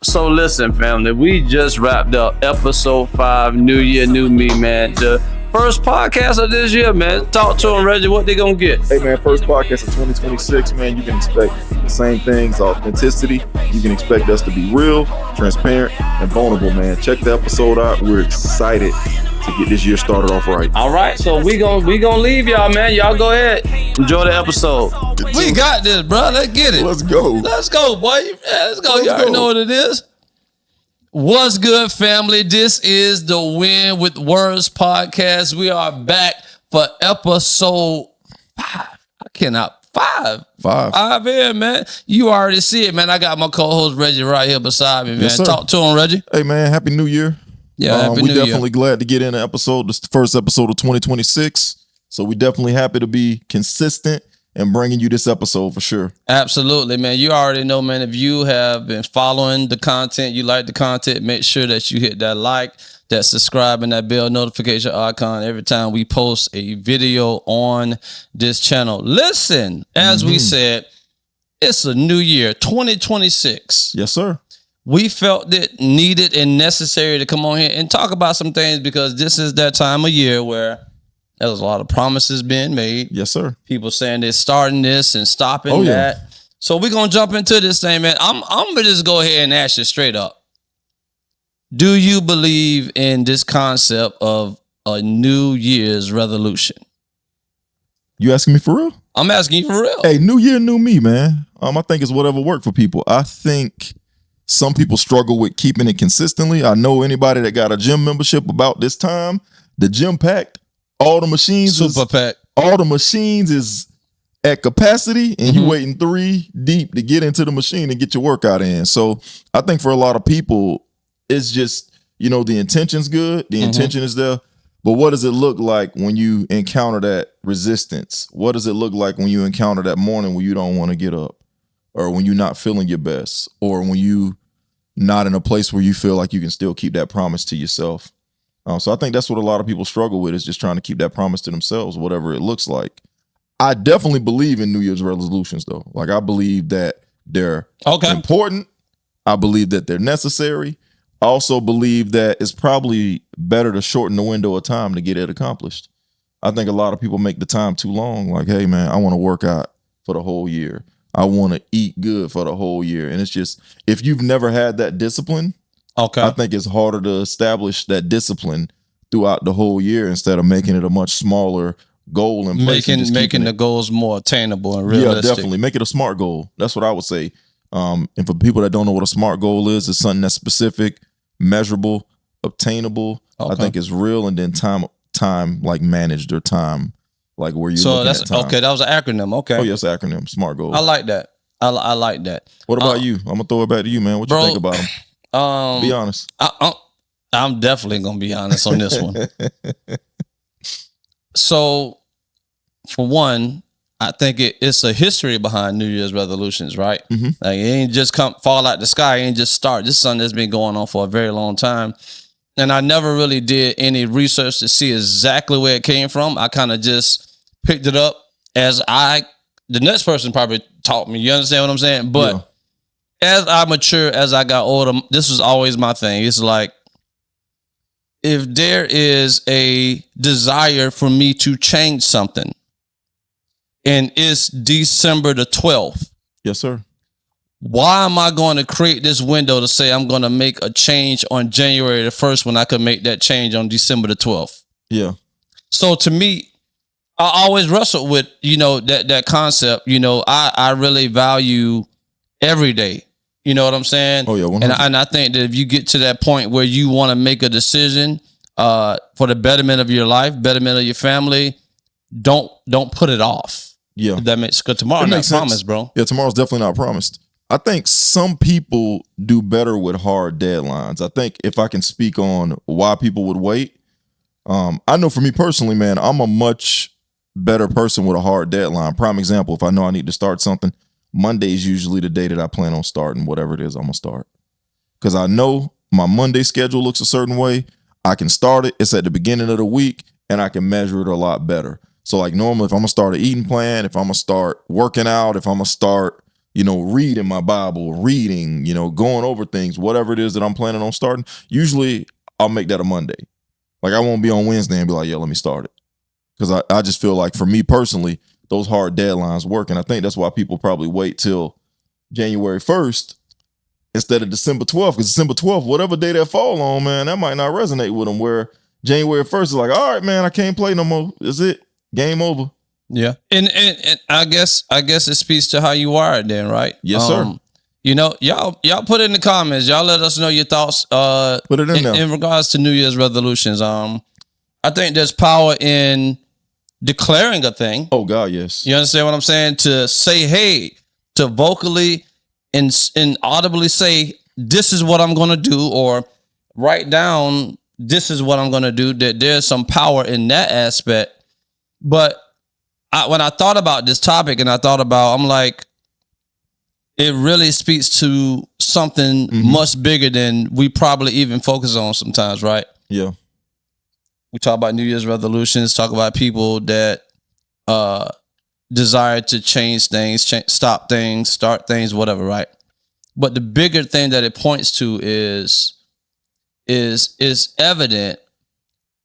So listen, family, we just wrapped up episode 5, New Year, New Me, man. The first podcast of this year, man. Talk to them, Reggie, what they gonna get? Hey, man, first podcast of 2026, man. You can expect the same things, authenticity. You can expect us to be real, transparent, and vulnerable, man. Check the episode out. We're excited to get this year started off right. All right, so we gonna leave y'all, man. Y'all go ahead. Enjoy the episode. We got this, bro. Let's get it. Let's go. Let's go, boy. Let's go. You already know what it is. What's good, family? This is the Win with Words podcast. We are back for episode 5. Five in, man. You already see it, man. I got my co-host Reggie right here beside me, man. Yes, Talk to him, Reggie. Hey, man, Happy New Year. Yeah, Happy New We're Year. definitely glad to get in the episode. This is the first episode of 2026. So we definitely happy to be consistent and bringing you this episode for sure. Absolutely, man. You already know, man. If you have been following the content, you like the content, make sure that you hit that like, that subscribe, and that bell notification icon every time we post a video on this channel. Listen, as we said, it's a new year, 2026. Yes, sir. We felt it needed and necessary to come on here and talk about some things because this is that time of year where there's a lot of promises being made. Yes, sir. People saying they're starting this and stopping that. So we're going to jump into this thing, man. I'm going to just go ahead and ask you straight up. Do you believe in this concept of a New Year's resolution? You asking me for real? I'm asking you for real. Hey, New Year, new me, man. I think it's whatever worked for people. I think some people struggle with keeping it consistently. I know anybody that got a gym membership about this time, the gym packed, all the machines Super pack. all the machines is at capacity and you waiting 3 deep to get into the machine and get your workout in. So I think for a lot of people, it's just, the intention's good. The intention is there. But what does it look like when you encounter that resistance? What does it look like when you encounter that morning when you don't want to get up, or when you're not feeling your best, or when you not in a place where you feel like you can still keep that promise to yourself? So I think that's what a lot of people struggle with, is just trying to keep that promise to themselves, whatever it looks like. I definitely believe in New Year's resolutions, though. Like, I believe that they're important. I believe that they're necessary. I also believe that it's probably better to shorten the window of time to get it accomplished. I think a lot of people make the time too long. Like, hey, man, I want to work out for the whole year. I want to eat good for the whole year. And it's just, if you've never had that discipline, I think it's harder to establish that discipline throughout the whole year instead of making it a much smaller goal and making the goals more attainable and realistic. Yeah, definitely. Make it a SMART goal. That's what I would say. And for people that don't know what a SMART goal is, it's something that's specific, measurable, obtainable. I think it's real, and then time like managed, or time like where you. So that's that was an acronym. Okay. Oh yes, acronym. SMART goal. I like that. I like that. What about you? I'm gonna throw it back to you, man. What you think about them? Be honest. I'm definitely gonna be honest on this one. So, for one, I think it's a history behind New Year's resolutions, right? Like, it ain't just fall out the sky. It ain't just start. This is something that's been going on for a very long time. And I never really did any research to see exactly where it came from. I kind of just picked it up as the next person probably taught me. You understand what I'm saying? But as I mature, as I got older, this was always my thing. It's like, if there is a desire for me to change something, and it's December the 12th. Yes, sir. Why am I going to create this window to say I'm going to make a change on January the 1st when I could make that change on December the 12th? Yeah. So to me, I always wrestle with, that concept. I really value every day. You know what I'm saying? Oh, yeah. 100%. And I think that if you get to that point where you want to make a decision for the betterment of your life, betterment of your family, don't put it off. Yeah. That makes, because tomorrow's not promised, bro. Yeah, tomorrow's definitely not promised. I think some people do better with hard deadlines. I think if I can speak on why people would wait, I know for me personally, man, I'm a much better person with a hard deadline. Prime example, if I know I need to start something, Monday is usually the day that I plan on starting whatever it is I'm going to start. Because I know my Monday schedule looks a certain way. I can start it. It's at the beginning of the week, and I can measure it a lot better. So like normally if I'm going to start an eating plan, if I'm going to start working out, if I'm going to start reading my Bible, reading, going over things, whatever it is that I'm planning on starting, usually I'll make that a Monday. Like I won't be on Wednesday and be like, yeah, let me start it. Because I just feel like for me personally, those hard deadlines work. And I think that's why people probably wait till January 1st instead of December 12th. Because December 12th, whatever day that fall on, man, that might not resonate with them. Where January 1st is like, all right, man, I can't play no more. Is it? Game over. Yeah. And I guess it speaks to how you are then, right? Yes, sir. Y'all put it in the comments. Y'all let us know your thoughts Put it in there. in regards to New Year's resolutions. I think there's power in declaring a thing. Oh God, yes. You understand what I'm saying? To say, hey, to vocally and audibly say, this is what I'm going to do, or write down, this is what I'm going to do. That there's some power in that aspect. But when I thought about this topic and I'm like, it really speaks to something much bigger than we probably even focus on sometimes, right? Yeah. We talk about New Year's resolutions, talk about people that desire to change things, stop things, start things, whatever, right? But the bigger thing that it points to is evident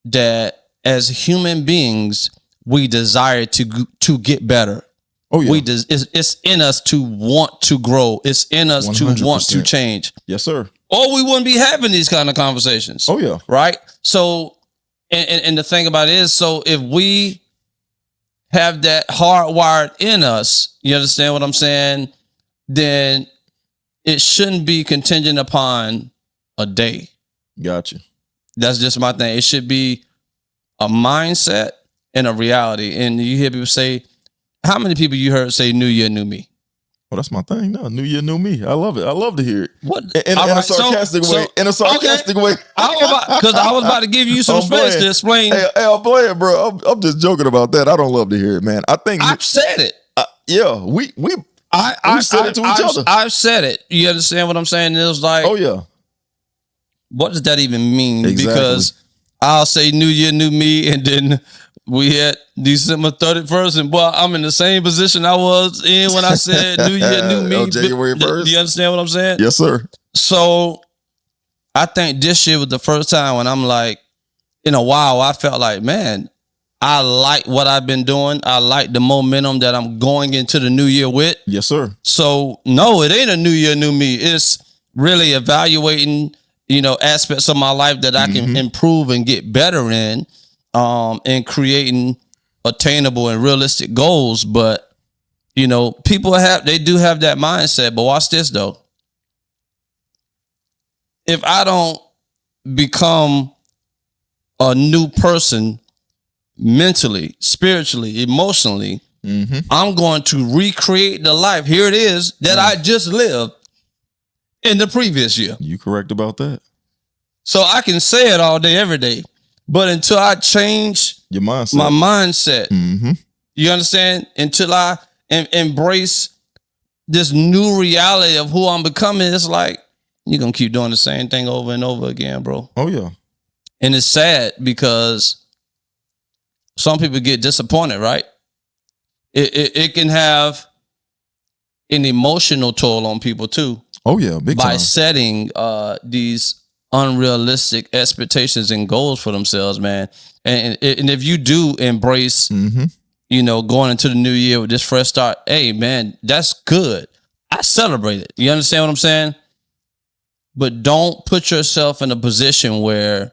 that as human beings, we desire to get better. Oh yeah. It's in us to want to grow. It's in us 100%. to want to change. Yes, sir. Or we wouldn't be having these kind of conversations. Oh yeah. Right? So, and the thing about it is, so if we have that hardwired in us, you understand what I'm saying? Then it shouldn't be contingent upon a day. Gotcha. That's just my thing. It should be a mindset and a reality. And you hear people say, how many people you heard say New Year, New Me? Well, that's my thing now. New Year, new me. I love it. I love to hear it. What? In a sarcastic way. In a sarcastic way. Because I was about to give you some space to explain. Hey, I'm playing, bro. I'm just joking about that. I don't love to hear it, man. I think I've said it. yeah, we said it to each other. I've said it. You understand what I'm saying? It was like, Oh yeah. what does that even mean? Exactly. Because I'll say New Year, New Me, and then we had December 31st, and boy, I'm in the same position I was in when I said New Year, New Me. On January 1st. Do you understand what I'm saying? Yes, sir. So I think this year was the first time when I'm like, in a while, I felt like, man, I like what I've been doing. I like the momentum that I'm going into the new year with. Yes, sir. So no, it ain't a New Year, New Me. It's really evaluating, aspects of my life that I can improve and get better in, and creating attainable and realistic goals. But, people they do have that mindset. But watch this though. If I don't become a new person mentally, spiritually, emotionally, I'm going to recreate the life. Here it is that I just lived in the previous year. You correct about that. So I can say it all day, every day. But until I change Your mindset. my mindset, Mm-hmm. you understand? Until I embrace this new reality of who I'm becoming, it's like, you're going to keep doing the same thing over and over again, bro. Oh yeah. And it's sad because some people get disappointed, right? It can have an emotional toll on people too. Oh yeah. Big by time. setting these unrealistic expectations and goals for themselves, man. And if you do embrace, going into the new year with this fresh start, hey, man, that's good. I celebrate it. You understand what I'm saying? But don't put yourself in a position where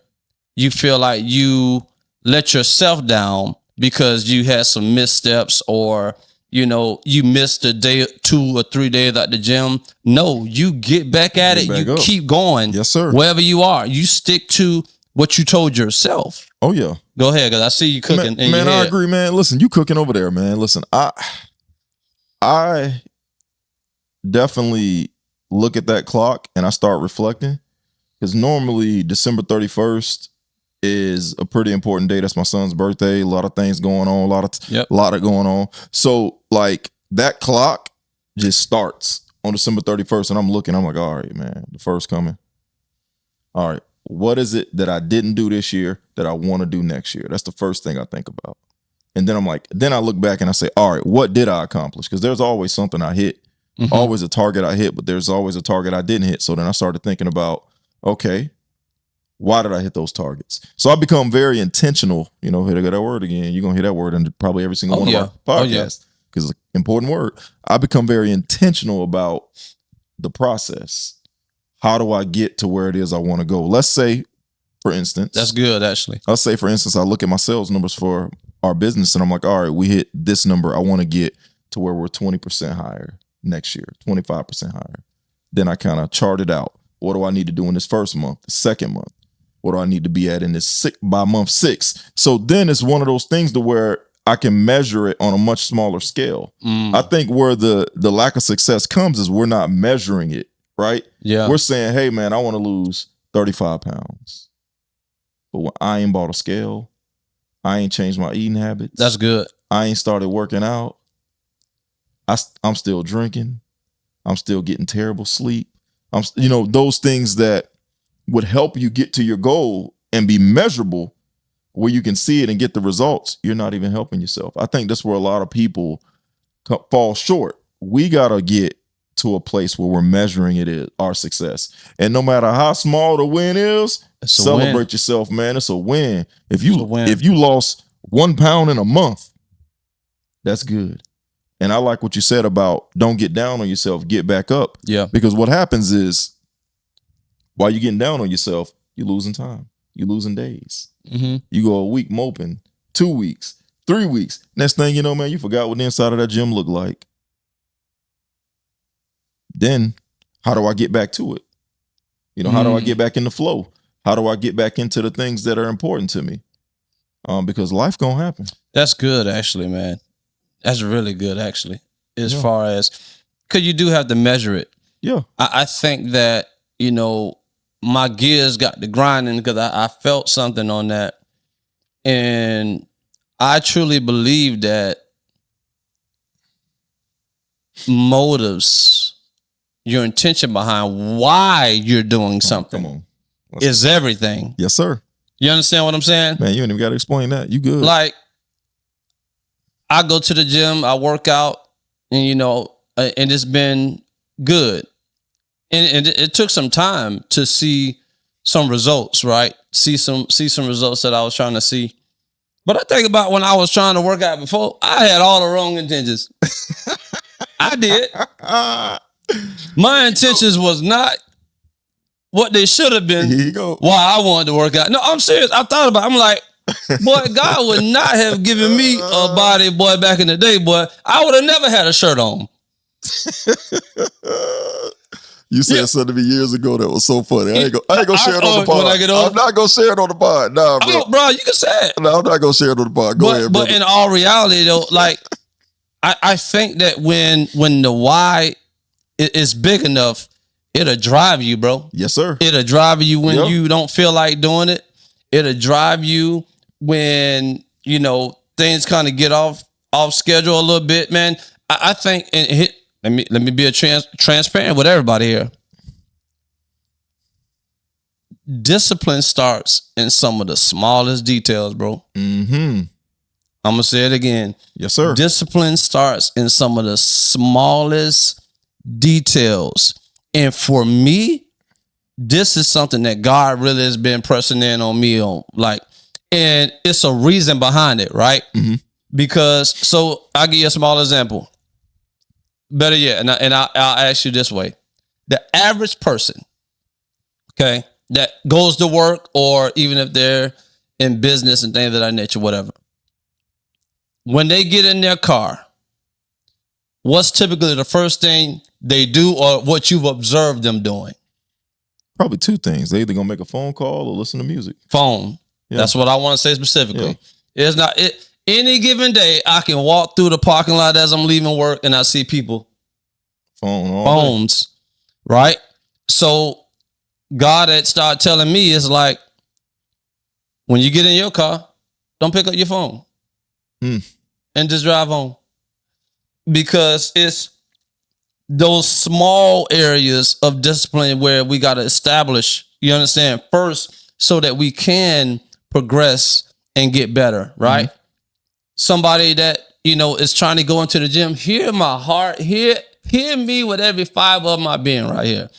you feel like you let yourself down because you had some missteps or, you missed a day, 2 or 3 days at the gym. No, you get back at it. back You up. keep going. Yes, sir. Wherever you are, you stick to what you told yourself. Oh yeah. Go ahead, because I see you cooking. Man, I agree, man. Listen, you cooking over there, man. Listen, I definitely look at that clock and I start reflecting because normally December 31st is a pretty important day. That's my son's birthday. A lot of things going on. A lot of going on. So like that clock just starts on December 31st, and I'm looking. I'm like, all right, man, the first coming. All right, what is it that I didn't do this year that I want to do next year? That's the first thing I think about. And then I'm like, then I look back and I say, all right, what did I accomplish? Because there's always something I hit Always a target I hit, but there's always a target I didn't hit. So then I started thinking about, okay, why did I hit those targets? So I become very intentional. You know, here I got that word again. You're gonna hear that word in probably every single one of our podcasts because it's an important word. I become very intentional about the process. How do I get to where it is I want to go? Let's say, for instance, that's good actually. Let's say, for instance, I look at my sales numbers for our business and I'm like, all right, we hit this number. I want to get to where we're 20% higher next year, 25% higher. Then I kind of chart it out. What do I need to do in this first month, the second month? What do I need to be at in this by month 6? So then it's one of those things to where I can measure it on a much smaller scale. I think where the lack of success comes is we're not measuring it, right? Yeah. We're saying, hey man, I want to lose 35 pounds. But when I ain't bought a scale, I ain't changed my eating habits. That's good. I ain't started working out. I'm still drinking. I'm still getting terrible sleep. Those things that would help you get to your goal and be measurable where you can see it and get the results. You're not even helping yourself. I think that's where a lot of people fall short. We got to get to a place where we're measuring our success. And no matter how small the win is, celebrate yourself, man. It's a win. If you lost 1 pound in a month, that's good. And I like what you said about don't get down on yourself, get back up. Yeah. Because what happens is while you're getting down on yourself, you're losing time. You're losing days. You go a week moping, 2 weeks, 3 weeks. Next thing you know, man, you forgot what the inside of that gym looked like. Then how do I get back to it? How do I get back in the flow? How do I get back into the things that are important to me? Because life gonna happen. That's good, actually, man. That's really good, actually, as far as, because you do have to measure it. Yeah. I think that, my gears got to grinding because I felt something on that. And I truly believe that motives, your intention behind why you're doing something is everything. Yes, sir. You understand what I'm saying? Man, you ain't even got to explain that. You good. Like, I go to the gym, I work out, and and it's been good. And it took some time to see some results, right? See some results that I was trying to see. But I think about when I was trying to work out before, I had all the wrong intentions. I did. My intentions was not what they should have been. Here you go. Why I wanted to work out. No, I'm serious. I thought about it. I'm like, boy, God would not have given me a body, boy, back in the day, boy. I would have never had a shirt on. You said something to me years ago that was so funny. I ain't gonna share it on the pod. I'm not gonna share it on the pod. Nah, bro. Oh, bro, you can say it. No, I'm not gonna share it on the pod. Go ahead, bro. But in all reality, though, like, I think that when the why is big enough, it'll drive you, bro. Yes, sir. It'll drive you when you don't feel like doing it. It'll drive you when, things kind of get off schedule a little bit, man. I think, let me be transparent with everybody here. Discipline starts in some of the smallest details, bro. I'm gonna say it again. Yes, sir. Discipline starts in some of the smallest details. And for me, this is something that God really has been pressing in on me on, and it's a reason behind it, right? Because, so I'll give you a small example. Better yet, and I'll ask you this way. The average person, okay, that goes to work, or even if they're in business and things of that nature, whatever, when they get in their car, what's typically the first thing they do, or what you've observed them doing? Probably two things. They either gonna make a phone call or listen to music. Phone. Yeah. That's what I want to say specifically. Yeah. It's not it. Any given day, I can walk through the parking lot as I'm leaving work and I see people. Phones. Right? So God had started telling me, it's like, when you get in your car, don't pick up your phone and just drive home. Because it's those small areas of discipline where we got to establish, you understand, first, so that we can progress and get better, right? Somebody that, is trying to go into the gym, hear my heart, hear hear me with every fiber of my being right here.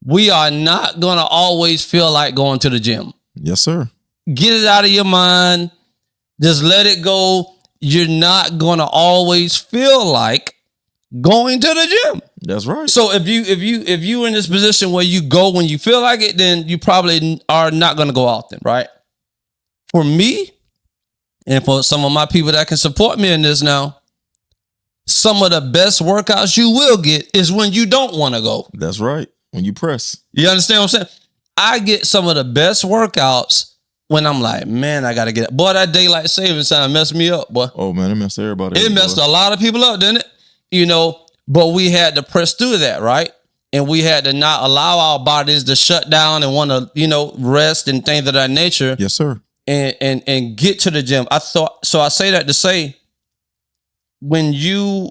We are not going to always feel like going to the gym. Yes, sir. Get it out of your mind. Just let it go. You're not going to always feel like going to the gym. That's right. So if you in this position where you go when you feel like it, then you probably are not going to go often, right? For me, and for some of my people that can support me in this now, some of the best workouts you will get is when you don't want to go. That's right. When you press. You understand what I'm saying? I get some of the best workouts when I'm like, man, I got to get up. Boy, that daylight savings time messed me up, boy. Oh, man, it messed everybody up. It messed a lot of people up, didn't it? You know, but we had to press through that, right? And we had to not allow our bodies to shut down and want to, rest and things of that nature. Yes, sir. And get to the gym. I say that to say, when you,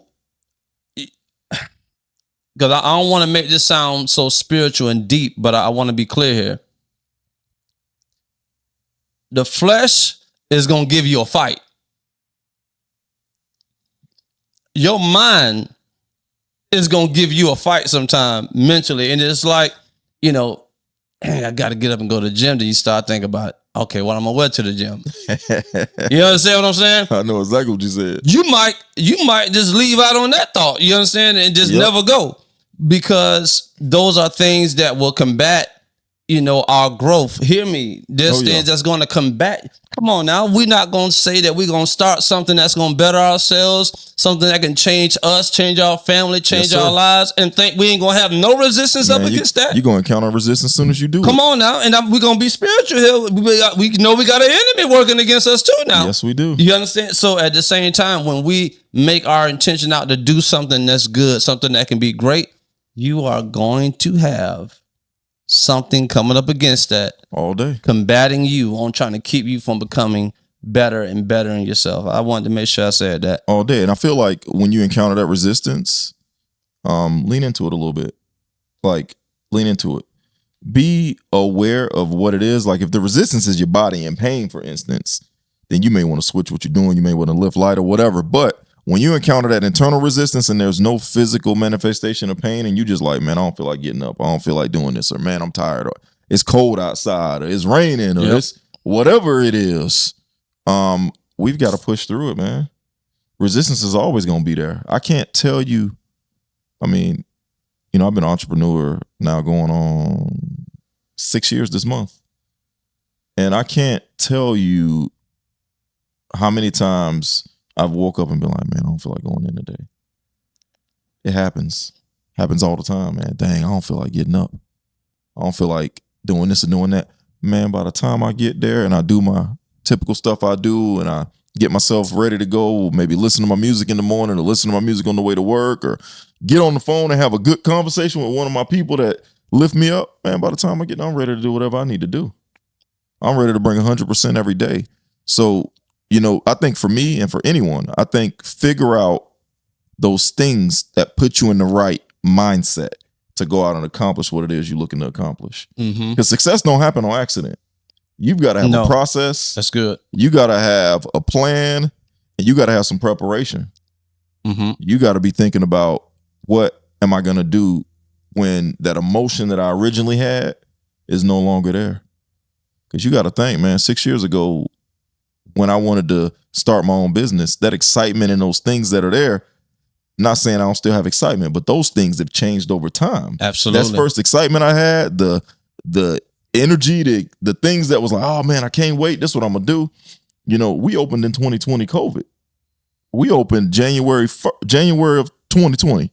because I don't want to make this sound so spiritual and deep, but I want to be clear here. The flesh is going to give you a fight. Your mind is going to give you a fight sometime mentally. And it's like, I got to get up and go to the gym. Then you start thinking about, okay, what am I wear to the gym? You understand what I'm saying? I know exactly what you said. You might just leave out on that thought. You understand? And just never go. Because those are things that will combat, our growth. Hear me. There's things that's going to combat. Come on now. We're not going to say that we're going to start something that's going to better ourselves, something that can change us, change our family, change our lives, and think we ain't going to have no resistance up against that. You're going to encounter resistance as soon as you do Come on now. And we're going to be spiritual here. We know we got an enemy working against us too now. Yes, we do. You understand? So at the same time, when we make our intention out to do something that's good, something that can be great, you are going to have something coming up against that all day, combating you on trying to keep you from becoming better and better in yourself. I wanted to make sure I said that all day. And I feel like when you encounter that resistance, lean into it a little bit. Like, lean into it. Be aware of what it is. Like, if the resistance is your body in pain, for instance, then you may want to switch what you're doing. You may want to lift light or whatever. But when you encounter that internal resistance and there's no physical manifestation of pain, and you just like, man, I don't feel like getting up, I don't feel like doing this, or man, I'm tired, or it's cold outside, or it's raining, or it's whatever it is, we've got to push through it, man. Resistance is always going to be there. I can't tell you, I've been an entrepreneur now going on 6 years this month, and I can't tell you how many times I've woke up and been like, man, I don't feel like going in today. It happens. Happens all the time, man. Dang, I don't feel like getting up. I don't feel like doing this and doing that. Man, by the time I get there and I do my typical stuff I do and I get myself ready to go, maybe listen to my music in the morning or listen to my music on the way to work or get on the phone and have a good conversation with one of my people that lift me up, man, by the time I get done, I'm ready to do whatever I need to do. I'm ready to bring 100% every day. So, I think for me and for anyone, I think figure out those things that put you in the right mindset to go out and accomplish what it is you're looking to accomplish. Because success don't happen on accident. You've got to have a process. That's good. You got to have a plan, and you got to have some preparation. You got to be thinking about, what am I going to do when that emotion that I originally had is no longer there? Because you got to think, man, 6 years ago, when I wanted to start my own business, that excitement and those things that are there, not saying I don't still have excitement, but those things have changed over time. Absolutely. That first excitement I had, the energy, the things that was like, oh man, I can't wait. This is what I'm going to do. We opened in 2020 COVID. We opened January of 2020.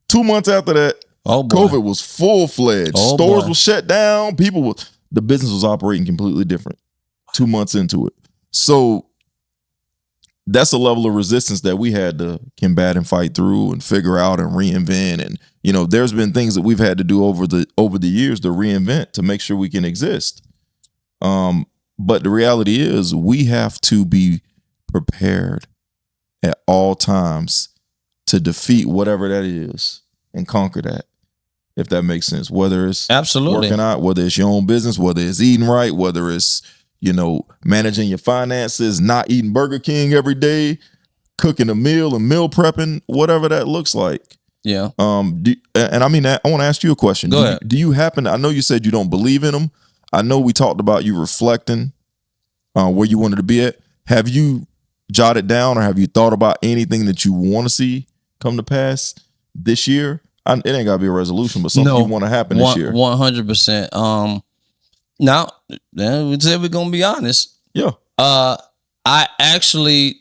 2 months after that, COVID was full-fledged. Stores were shut down. The business was operating completely different 2 months into it. So that's a level of resistance that we had to combat and fight through and figure out and reinvent. And, there's been things that we've had to do over the years to reinvent to make sure we can exist. But the reality is we have to be prepared at all times to defeat whatever that is and conquer that, if that makes sense. Whether it's working out, whether it's your own business, whether it's eating right, whether it's managing your finances, not eating Burger King every day, cooking a meal and meal prepping, whatever that looks like. Yeah. And I mean, I want to ask you a question. Go ahead. Do you happen? I know you said you don't believe in them. I know we talked about you reflecting where you wanted to be at. Have you jotted down or have you thought about anything that you want to see come to pass this year? It ain't got to be a resolution, but something you want to happen this year. 100%. Now, we said we're gonna be honest. Yeah. I actually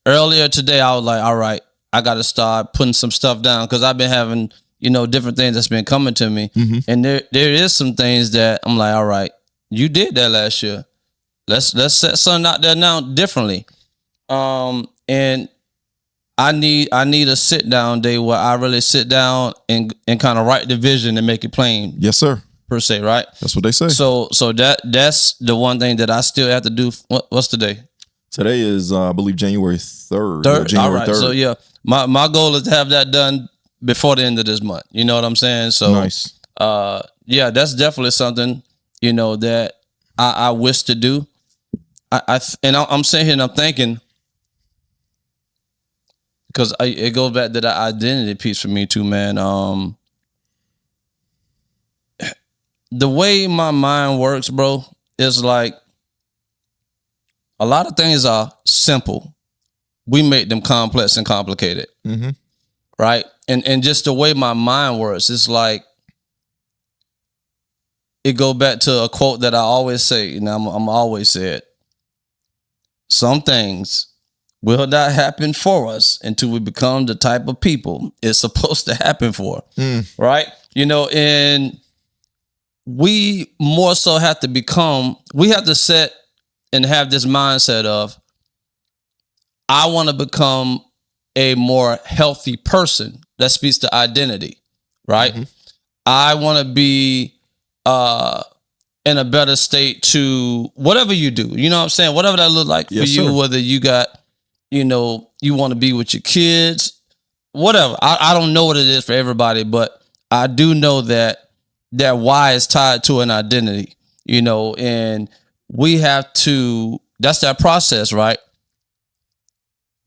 earlier today I was like, all right, I got to start putting some stuff down because I've been having, different things that's been coming to me, and there is some things that I'm like, all right, you did that last year. Let's set something out there now differently. And I need a sit down day where I really sit down and kind of write the vision and make it plain. Yes, sir. Per se, right? That's what they say. So that's the one thing that I still have to do. What's today? Today is, I believe, January 3rd. Third. All right. 3rd. So yeah, my goal is to have that done before the end of this month. You know what I'm saying? So nice. Yeah, that's definitely something that I wish to do. I'm sitting here and I'm thinking, because it goes back to that identity piece for me too, man. The way my mind works, bro, is like a lot of things are simple. We make them complex and complicated, right? And just the way my mind works, it's like it goes back to a quote that I always say, and I'm always say it. Some things will not happen for us until we become the type of people it's supposed to happen for, right? And we more so have to we have to set and have this mindset of, I want to become a more healthy person. That speaks to identity, right? I want to be in a better state to whatever you do. You know what I'm saying? Whatever that look like for you, sir. whether you got, you want to be with your kids, whatever. I don't know what it is for everybody, but I do know that why is tied to an identity, and we have to, that's that process, right?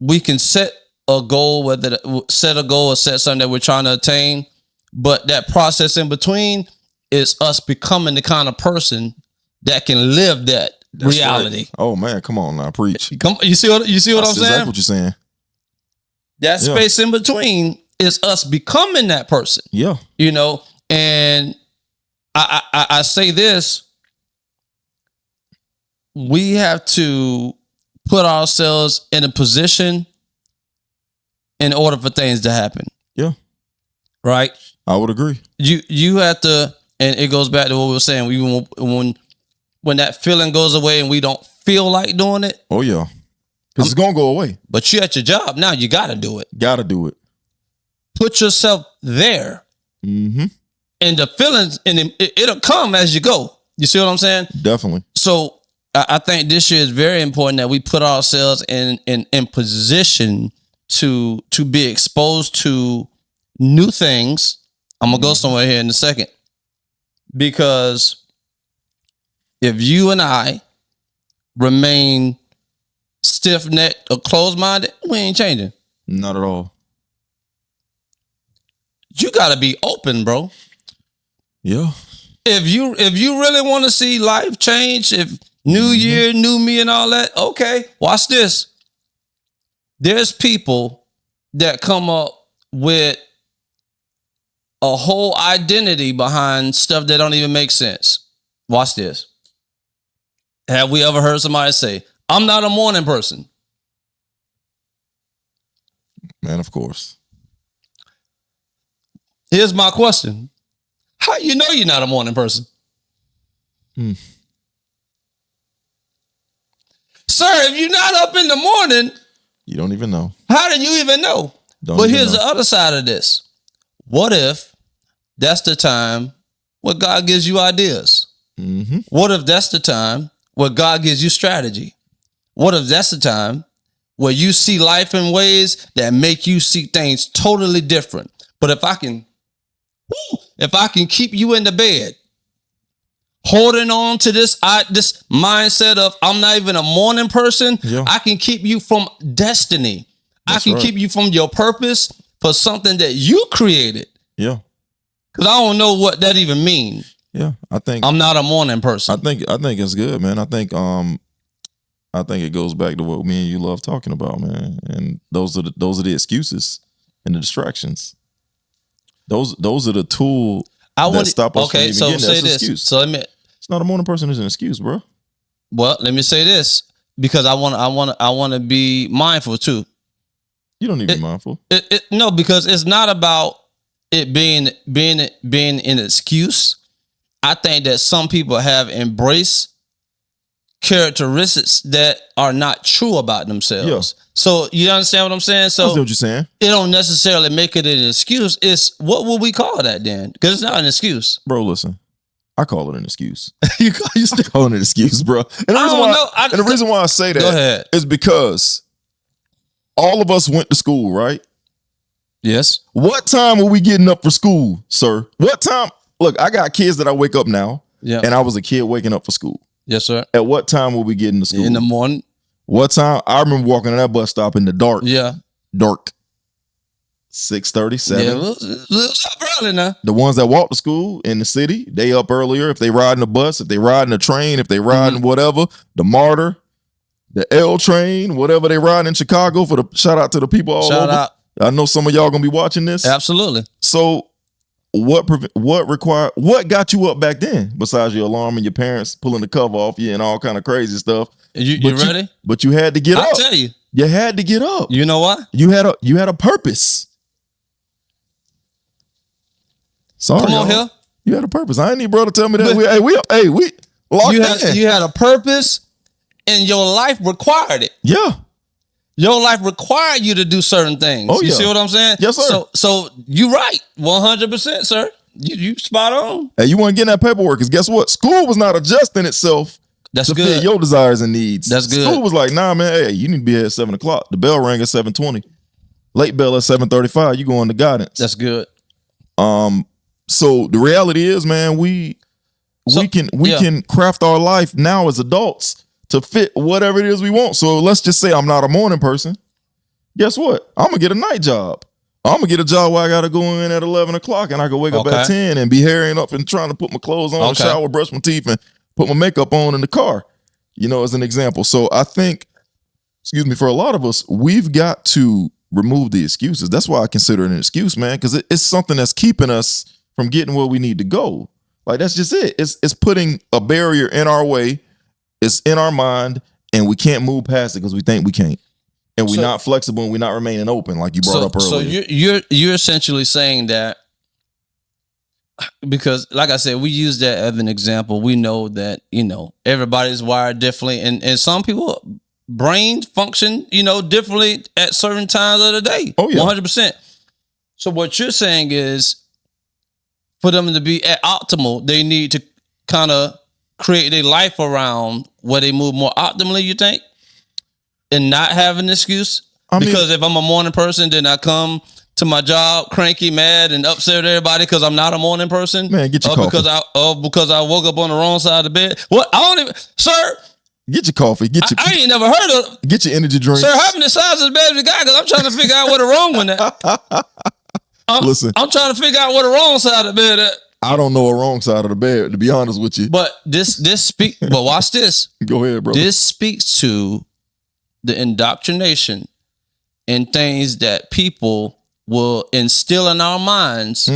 We can set a goal, or set something that we're trying to attain, but that process in between is us becoming the kind of person that can live that reality. Right. Oh man, come on now, preach. You see what I'm saying? Exactly what you're saying. That space in between is us becoming that person. Yeah. And I say this, we have to put ourselves in a position in order for things to happen. Yeah. Right? I would agree. You have to, and it goes back to what we were saying, when that feeling goes away and we don't feel like doing it. Oh yeah. Because it's gonna go away. But you at your job now, you gotta do it. Gotta do it. Put yourself there. And the feelings, and it'll come as you go. You see what I'm saying? Definitely. So I think this year is very important that we put ourselves in position to be exposed to new things. I'm gonna go somewhere here in a second, because if you and I remain stiff-necked or closed-minded, we ain't changing. Not at all. You gotta be open, bro. Yeah. If you really want to see life change, if new year, new me and all that, okay, watch this. There's people that come up with a whole identity behind stuff that don't even make sense. Watch this. Have we ever heard somebody say, I'm not a morning person? Man, of course. Here's my question. How you know you're not a morning person? Sir, if you're not up in the morning, you don't even know. How do you even know? But here's the other side of this. What if that's the time where God gives you ideas? What if that's the time where God gives you strategy? What if that's the time where you see life in ways that make you see things totally different? But if I can keep you in the bed, holding on to this mindset of I'm not even a morning person, I can keep you from destiny. I can keep you from your purpose, for something that you created. Yeah. Because I don't know what that even means. Yeah. I think I'm not a morning person. I think it's good, man. I think it goes back to what me and you love talking about, man. And those are the excuses and the distractions. Those are the tool that stop us from even getting say that. this. Excuse. So let me. It's not a morning person is an excuse, bro. Well, let me say this because I want to be mindful too. You don't need to be mindful. No, because it's not about it being an excuse. I think that some people have embraced characteristics that are not true about themselves. Yeah. So you understand what I'm saying? So I see what you're saying. It don't necessarily make it an excuse. It's what would we call that then? Because it's not an excuse. Bro, listen. I call it an excuse. you call it an excuse, bro. And the reason why I say that is because all of us went to school, right? Yes. What time were we getting up for school, sir? What time? Look, I got kids that I wake up now. Yeah. And I was a kid waking up for school. Yes, sir. At what time were we getting to school? In the morning. What time? I remember walking to that bus stop in the dark. Yeah. Dark. 6:30, 7. Yeah, it was up early now. The ones that walk to school in the city, they up earlier. If they riding the bus, if they riding the train, if they riding whatever, the MARTA, the L train, whatever they riding in Chicago for the shout out to the people all Shout over. out. I know some of y'all gonna be watching this. Absolutely. So what got you up back then besides your alarm and your parents pulling the cover off you and all kind of crazy stuff? You ready? But you had to get up. I'll tell you. You had to get up. You know why? You had a purpose. Sorry, come on y'all. here. You had a purpose. I ain't need bro to tell me that. We locked in. You had a purpose, and your life required it. Yeah. Your life required you to do certain things. Oh, you yeah. see what I'm saying? Yes, sir. So you right, 100%, sir. You spot on. Hey, you weren't getting that paperwork because guess what? School was not adjusting itself That's to good. fit your desires and needs. That's good. School was like, nah, man. Hey, you need to be here at 7 o'clock. The bell rang at 7:20. Late bell at 7:35. You go into guidance. That's good. So the reality is, man, we can craft our life now as adults to fit whatever it is we want. So let's just say I'm not a morning person. Guess what? I'm gonna get a night job. I'm gonna get a job where I gotta go in at 11 o'clock and I can wake up at 10 and be hairing up and trying to put my clothes on, shower, brush my teeth, and put my makeup on in the car. You know, as an example. So I think, for a lot of us, we've got to remove the excuses. That's why I consider it an excuse, man, because it's something that's keeping us from getting where we need to go. Like that's just it. It's putting a barrier in our way. It's in our mind, and we can't move past it because we think we can't. And we're not flexible and we're not remaining open, like you brought up earlier. So you're essentially saying that because, like I said, we use that as an example. We know that everybody's wired differently, and some people brain function differently at certain times of the day. Oh yeah, 100%. So what you're saying is, for them to be at optimal, they need to kind of create their life around where they move more optimally, you think? And not have an excuse? Because if I'm a morning person, then I come to my job cranky, mad, and upset with everybody because I'm not a morning person. Man, get your coffee. Because I woke up on the wrong side of the bed. What? I don't even, sir. Get your coffee. I ain't never heard of. Get your energy drink. Sir, having the size as bad as the guy because I'm trying to figure out what the wrong with that. Listen, I'm trying to figure out what the wrong side of the bed is. I don't know a wrong side of the bed, to be honest with you. But but watch this. Go ahead, bro. This speaks to the indoctrination and things that people will instill in our minds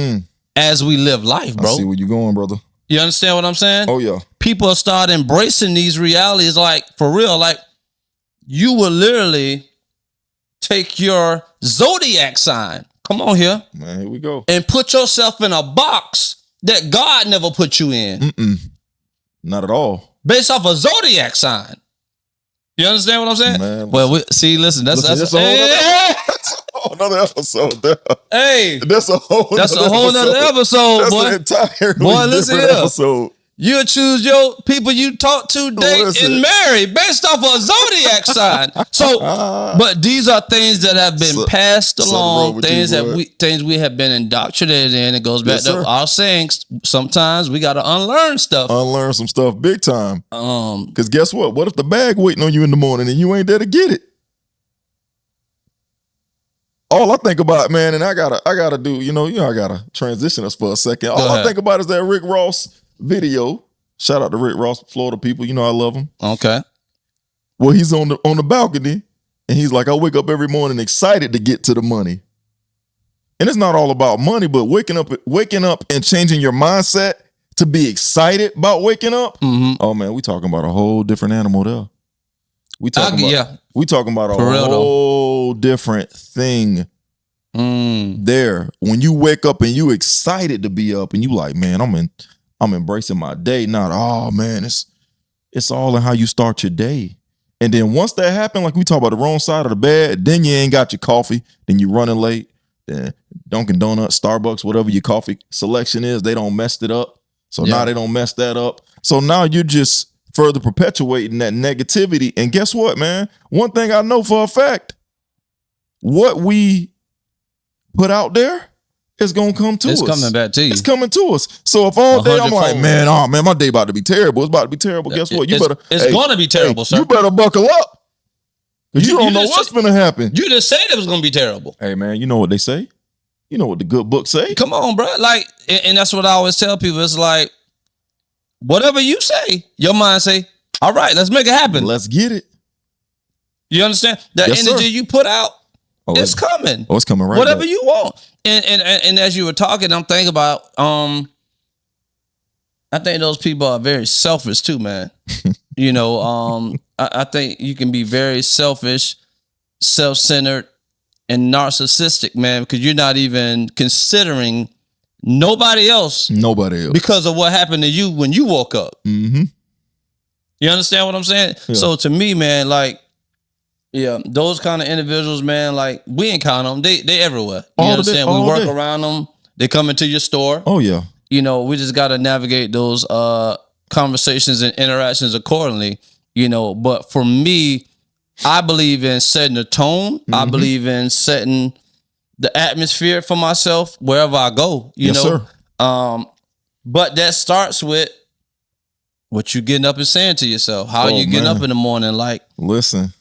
as we live life, bro. I see where you're going, brother. You understand what I'm saying? Oh, yeah. People start embracing these realities like, for real, like you will literally take your zodiac sign. Come on here. Man, here we go. And put yourself in a box that God never put you in. Not at all. Based off a zodiac sign. You understand what I'm saying? Man, well, listen, that's a whole nother episode. Hey, that's a whole nother episode, that's boy. An entirely boy, listen different here. episode. You'll choose your people you talk to, date, and marry based off a zodiac sign. So, but these are things that have been passed along, things we have been indoctrinated in. It goes back to our sayings. Sometimes we got to unlearn stuff. Unlearn some stuff big time. Because guess what? What if the bag waiting on you in the morning and you ain't there to get it? all I think about, man, and I gotta do, I gotta transition us for a second. All I think about is that Rick Ross video. Shout out to Rick Ross, Florida people. I love him. Okay. Well, he's on the balcony, and he's like, I wake up every morning excited to get to the money. And it's not all about money, but waking up and changing your mindset to be excited about waking up. Mm-hmm. Oh man, we talking about a whole different animal there. We talking about a whole different thing there. When you wake up and you excited to be up, and you like, man, I'm embracing my day. Not, oh man, it's all in how you start your day. And then once that happened, like we talk about the wrong side of the bed, then you ain't got your coffee, then you running late. Then Dunkin' Donuts, Starbucks, whatever your coffee selection is, they don't mess it up. So now they don't mess that up. So now you're just further perpetuating that negativity. And guess what, man? One thing I know for a fact, what we put out there is going to come to us. It's coming back to you. It's coming to us. So if all day I'm like, man, my day about to be terrible. It's about to be terrible. Guess what? It's going to be terrible, sir. You better buckle up. Because you don't know what's going to happen. You just said it was going to be terrible. Hey, man, you know what they say? You know what the good book say? Come on, bro. Like, and that's what I always tell people. It's like, whatever you say, your mind say, all right, let's make it happen. Let's get it. You understand? That energy you put out, it's coming. Oh, it's coming right Whatever back. you want. And as you were talking, I'm thinking about, I think those people are very selfish too, man. I think you can be very selfish, self-centered, and narcissistic, man, because you're not even considering nobody else because of what happened to you when you woke up. Mm-hmm. You understand what I'm saying? Yeah. So to me, man, like, those kind of individuals, man, like, we encounter them. They everywhere. You understand? We work around them. They come into your store. Oh, yeah. We just got to navigate those conversations and interactions accordingly, But for me, I believe in setting the tone. Mm-hmm. I believe in setting the atmosphere for myself wherever I go, you know. Sir. But that starts with what you getting up and saying to yourself. How you getting up in the morning? Like, listen,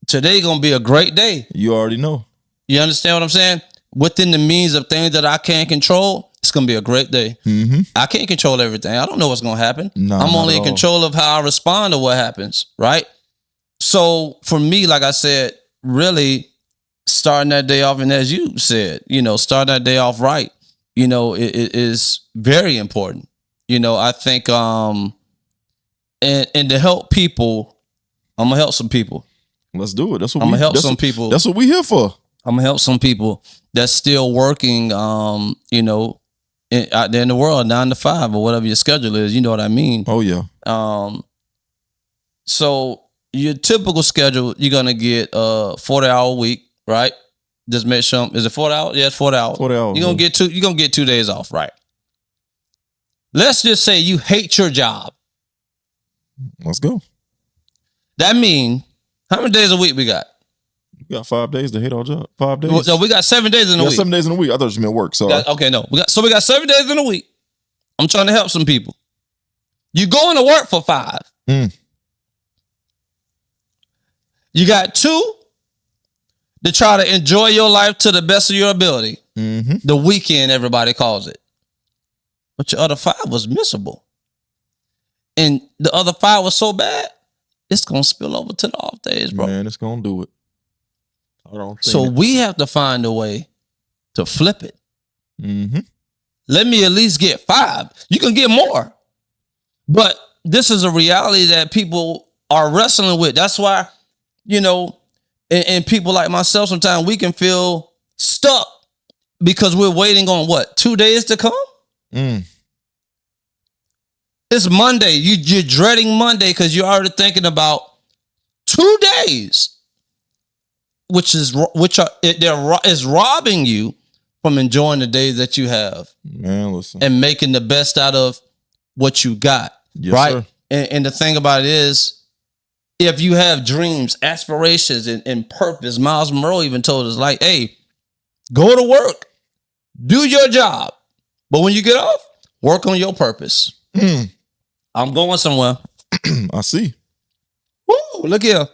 today gonna be a great day. You already know. You understand what I'm saying? Within the means of things that I can't control, it's gonna be a great day. Mm-hmm. I can't control everything. I don't know what's gonna happen. I'm only in control of how I respond to what happens, right? So for me, like I said, really starting that day off, and as you said, starting that day off right, it is very important. I think, and to help people, I'm gonna help some people. Let's do it. That's what I'm gonna help some people. That's what we here for. I'm gonna help some people that's still working, out there in the world, 9 to 5 or whatever your schedule is. You know what I mean? Oh yeah. So your typical schedule, you're gonna get 40-hour week, right? Just make sure. Is it 40 hours? Yeah, it's 40 hours. 40 hours. You're gonna get 2 days off, right? Let's just say you hate your job. Let's go. That means how many days a week we got? We got 5 days to hate our job. 5 days. No, we got 7 days in a week. 7 days in a week. I thought you meant work. So okay, no. We got 7 days in a week. I'm trying to help some people. You going to work for 5. You got 2 to try to enjoy your life to the best of your ability. Mm-hmm. The weekend, everybody calls it. But your other 5 was miserable. And the other 5 was so bad, it's going to spill over to the off days, bro. Man, it's going to do it. So we have to find a way to flip it. Mm-hmm. Let me at least get 5. You can get more. But this is a reality that people are wrestling with. That's why, and people like myself, sometimes we can feel stuck because we're waiting on what? 2 days to come? It's Monday. You're dreading Monday because you're already thinking about 2 days, which is robbing you from enjoying the days that you have. Man, listen. And making the best out of what you got. Yes, right? Sir. And the thing about it is, if you have dreams, aspirations, and purpose, Miles Monroe even told us, like, hey, go to work, do your job. But when you get off, work on your purpose. I'm going somewhere. I see. Woo, look here.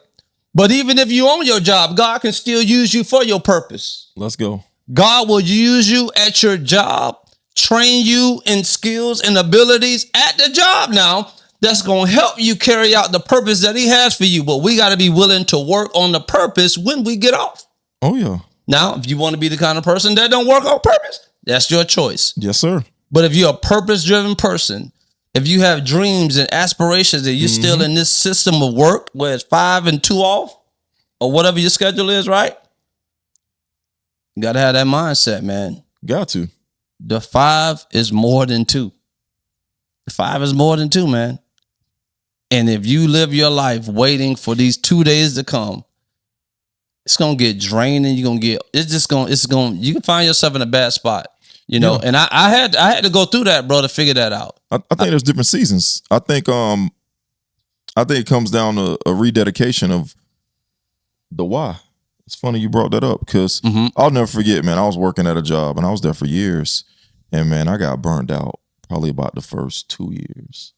But even if you own your job, God can still use you for your purpose. Let's go. God will use you at your job, train you in skills and abilities at the job now that's going to help you carry out the purpose that he has for you. But we got to be willing to work on the purpose when we get off. Oh, yeah. Now, if you want to be the kind of person that don't work on purpose, that's your choice. Yes, sir. But if you're a purpose-driven person, if you have dreams and aspirations and you're still in this system of work where it's 5 and 2 off or whatever your schedule is, right? You got to have that mindset, man. Got to. The 5 is more than 2. The 5 is more than 2, man. And if you live your life waiting for these 2 days to come, it's going to get draining. You're going to get, you can find yourself in a bad spot, you know? Yeah. And I had to go through that, bro, to figure that out. I think there's different seasons. I think it comes down to a rededication of the why. It's funny you brought that up because I'll never forget, man, I was working at a job and I was there for years. And, man, I got burned out probably about the first 2 years.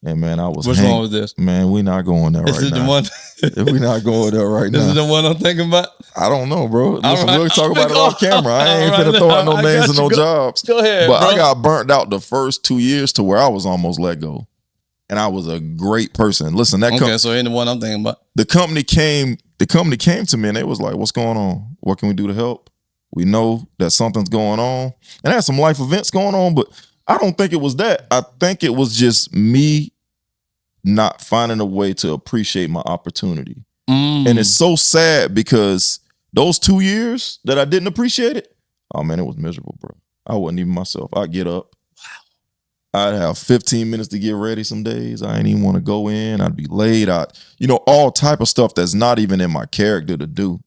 And, man, I was What's wrong with this? Man, we not going there This right is now. the one. We not going there right This now. is the one I'm thinking about. I don't know, bro. Listen, right. we'll talk about it off camera. I ain't All right. finna throw out no I names got and no you. jobs. Go ahead, But bro. I got burnt out the first 2 years to where I was almost let go. And I was a great person. Listen, that So ain't the one I'm thinking about. the company came to me and they was like, what's going on? What can we do to help? We know that something's going on. And I had some life events going on, but I don't think it was that. I think it was just me not finding a way to appreciate my opportunity. And it's so sad because those 2 years that I didn't appreciate it, oh man, it was miserable, bro. I wasn't even myself. I'd get up. I'd have 15 minutes to get ready some days. I didn't even want to go in. I'd be late. All type of stuff that's not even in my character to do,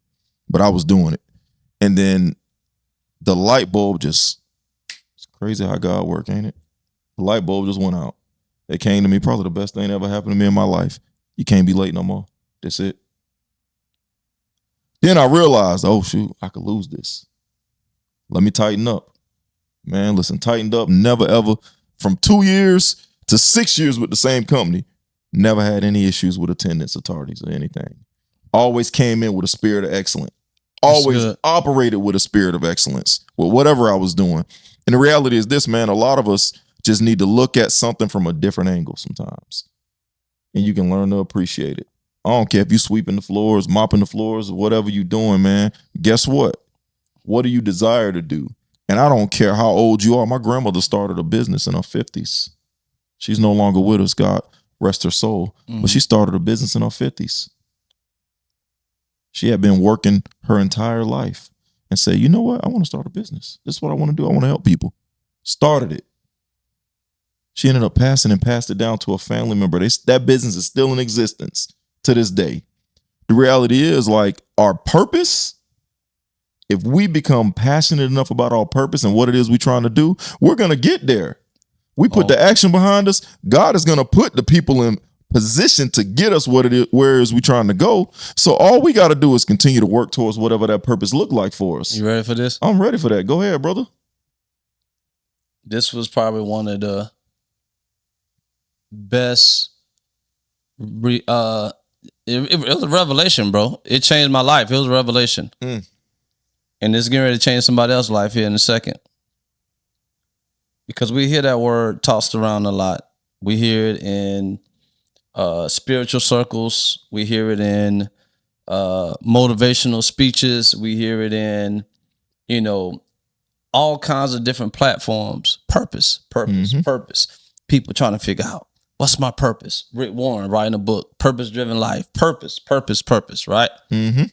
but I was doing it. And then the light bulb it's crazy how God works, ain't it? The light bulb just went out. It came to me, probably the best thing that ever happened to me in my life. You can't be late no more. That's it. Then I realized, oh shoot, I could lose this. Let me tighten up. Man, listen, tightened up, never ever, from 2 years to 6 years with the same company, never had any issues with attendance or tardies or anything. Always came in with a spirit of excellence. Always operated with a spirit of excellence with whatever I was doing. And the reality is this, man, a lot of us just need to look at something from a different angle sometimes. And you can learn to appreciate it. I don't care if you sweeping the floors, mopping the floors, whatever you doing, man. Guess what? What do you desire to do? And I don't care how old you are. My grandmother started a business in her 50s. She's no longer with us, God rest her soul. But she started a business in her 50s. She had been working her entire life and said, you know what? I want to start a business. This is what I want to do. I want to help people. Started it. She ended up passed it down to a family member. That business is still in existence to this day. The reality is, like, our purpose, if we become passionate enough about our purpose and what it is we're trying to do, we're going to get there. We put the action behind us. God is going to put the people in position to get us where it is we're trying to go. So all we got to do is continue to work towards whatever that purpose look like for us. You ready for this? I'm ready for that. Go ahead, brother. This was probably one of the best. It was a revelation, bro. It changed my life. It was a revelation. And it's getting ready to change somebody else's life here in a second. Because we hear that word tossed around a lot. We hear it in spiritual circles. We hear it in motivational speeches. We hear it in, all kinds of different platforms. Purpose. People trying to figure out, what's my purpose? Rick Warren writing a book, Purpose-Driven Life. Purpose, right? Mm-hmm.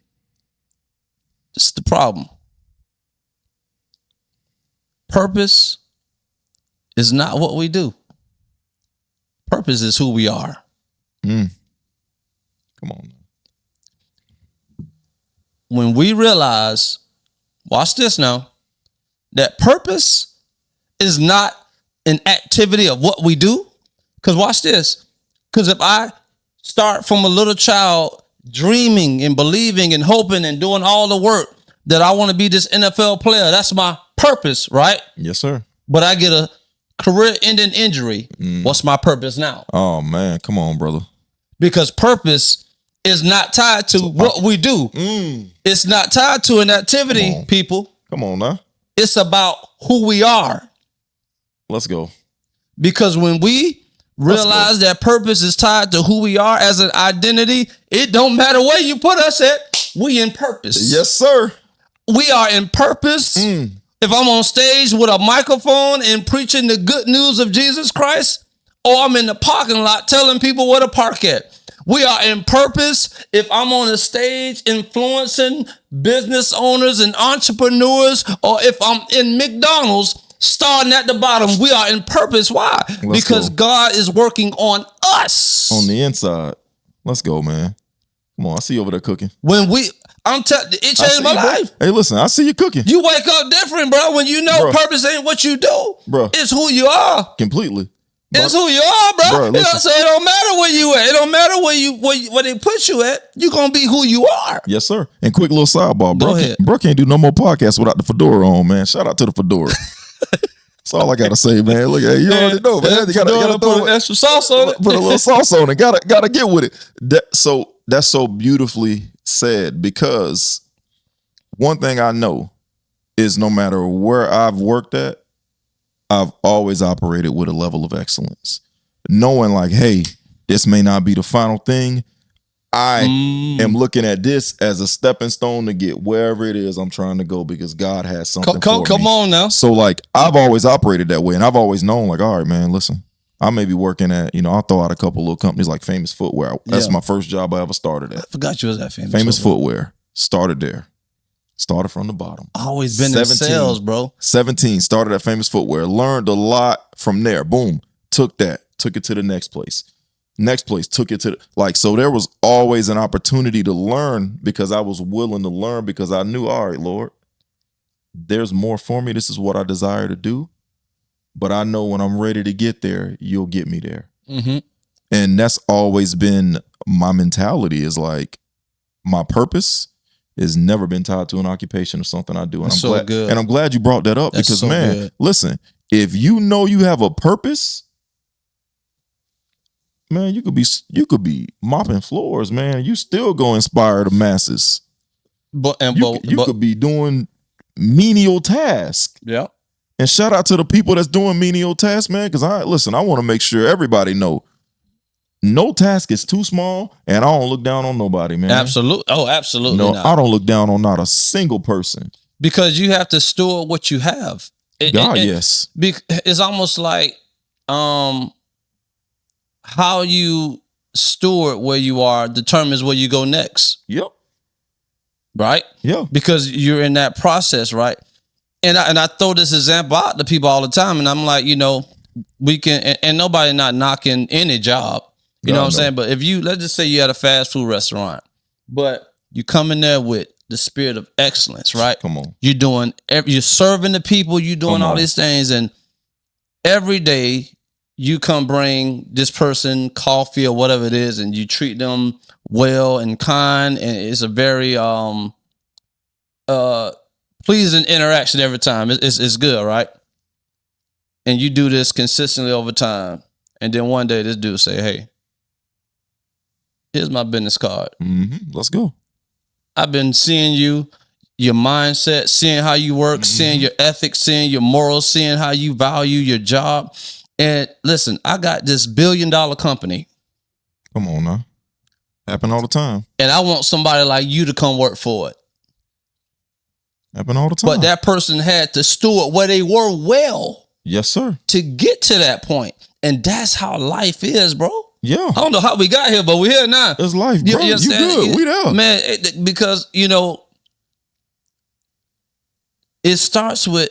This is the problem. Purpose is not what we do. Purpose is who we are. Come on. When we realize, watch this now, that purpose is not an activity of what we do. Because watch this. Because if I start from a little child dreaming and believing and hoping and doing all the work that I want to be this NFL player, that's my purpose, right? Yes, sir. But I get a career-ending injury. What's my purpose now? Oh, man. Come on, brother. Because purpose is not tied to what we do. It's not tied to an activity, people. Come on now. It's about who we are. Let's go. Because when we realize that purpose is tied to who we are as an identity, it don't matter where you put us at, we in purpose. Yes, sir. We are in purpose. If I'm on stage with a microphone and preaching the good news of Jesus Christ, or I'm in the parking lot telling people where to park at. We are in purpose. If I'm on a stage influencing business owners and entrepreneurs, or if I'm in McDonald's starting at the bottom, we are in purpose. Why? Because God is working on us. On the inside. Let's go, man. Come on, I see you over there cooking. When it changed my life. Hey, listen, I see you cooking. You wake up different, bro. When you know purpose ain't what you do, bro. It's who you are. Completely. It's who you are, bro. You know, so it don't matter where you at. It don't matter where they put you at. You gonna be who you are. Yes, sir. And quick little sidebar, bro. Go ahead. Bro can't do no more podcasts without the fedora on, man. Shout out to the fedora. That's all I gotta say, man. Look, hey, you already know, man. You gotta put an extra sauce on it. Put a little sauce on it. Gotta get with it. That's so beautifully said, because one thing I know is no matter where I've worked at, I've always operated with a level of excellence, knowing like, hey, this may not be the final thing. I am looking at this as a stepping stone to get wherever it is I'm trying to go, because God has something for me. Come on now. So like, I've always operated that way, and I've always known like, all right, man, listen, I may be working at, I'll throw out a couple little companies like Famous Footwear. That's my first job I ever started at. I forgot you was at Famous Footwear. Started there. Started from the bottom. Always been in sales, bro. 17, started at Famous Footwear. Learned a lot from there. Boom. Took it to the next place. Next place, took it to so there was always an opportunity to learn, because I was willing to learn, because I knew, all right, Lord, there's more for me. This is what I desire to do. But I know when I'm ready to get there, you'll get me there. And that's always been my mentality, is like, my purpose has never been tied to an occupation or something I do. And I'm glad you brought that up, because man, listen, if you know you have a purpose, man, you could be mopping floors, man. You still go inspire the masses. You could be doing menial tasks. Yeah. And shout out to the people that's doing menial tasks, man, because I want to make sure everybody know no task is too small, and I don't look down on nobody, man. Absolutely. Oh, absolutely. No, not. I don't look down on not a single person. Because you have to store what you have. Yes. It's almost like how you steward where you are determines where you go next. Yep. Right? Yeah. Because you're in that process, right? And I throw this example out to people all the time, and I'm like, we can, and nobody not knocking any job. You know what I'm saying? But if let's just say you had a fast food restaurant, but you come in there with the spirit of excellence, right? Come on. You're serving the people, you're doing all these things, and every day you come bring this person coffee or whatever it is, and you treat them well and kind, and it's a very pleasing interaction every time. It's good, right? And you do this consistently over time, and then one day this dude say, hey, here's my business card. Let's go. I've been seeing your mindset, seeing how you work, seeing your ethics, seeing your morals, seeing how you value your job. And listen, I got this $1 billion company. Come on now. Happen all the time. And I want somebody like you to come work for it. Happen all the time. But that person had to steward where they were well. Yes, sir. To get to that point. And that's how life is, bro. Yeah. I don't know how we got here, but we're here now. It's life, bro. You good. We there. Man, because, it starts with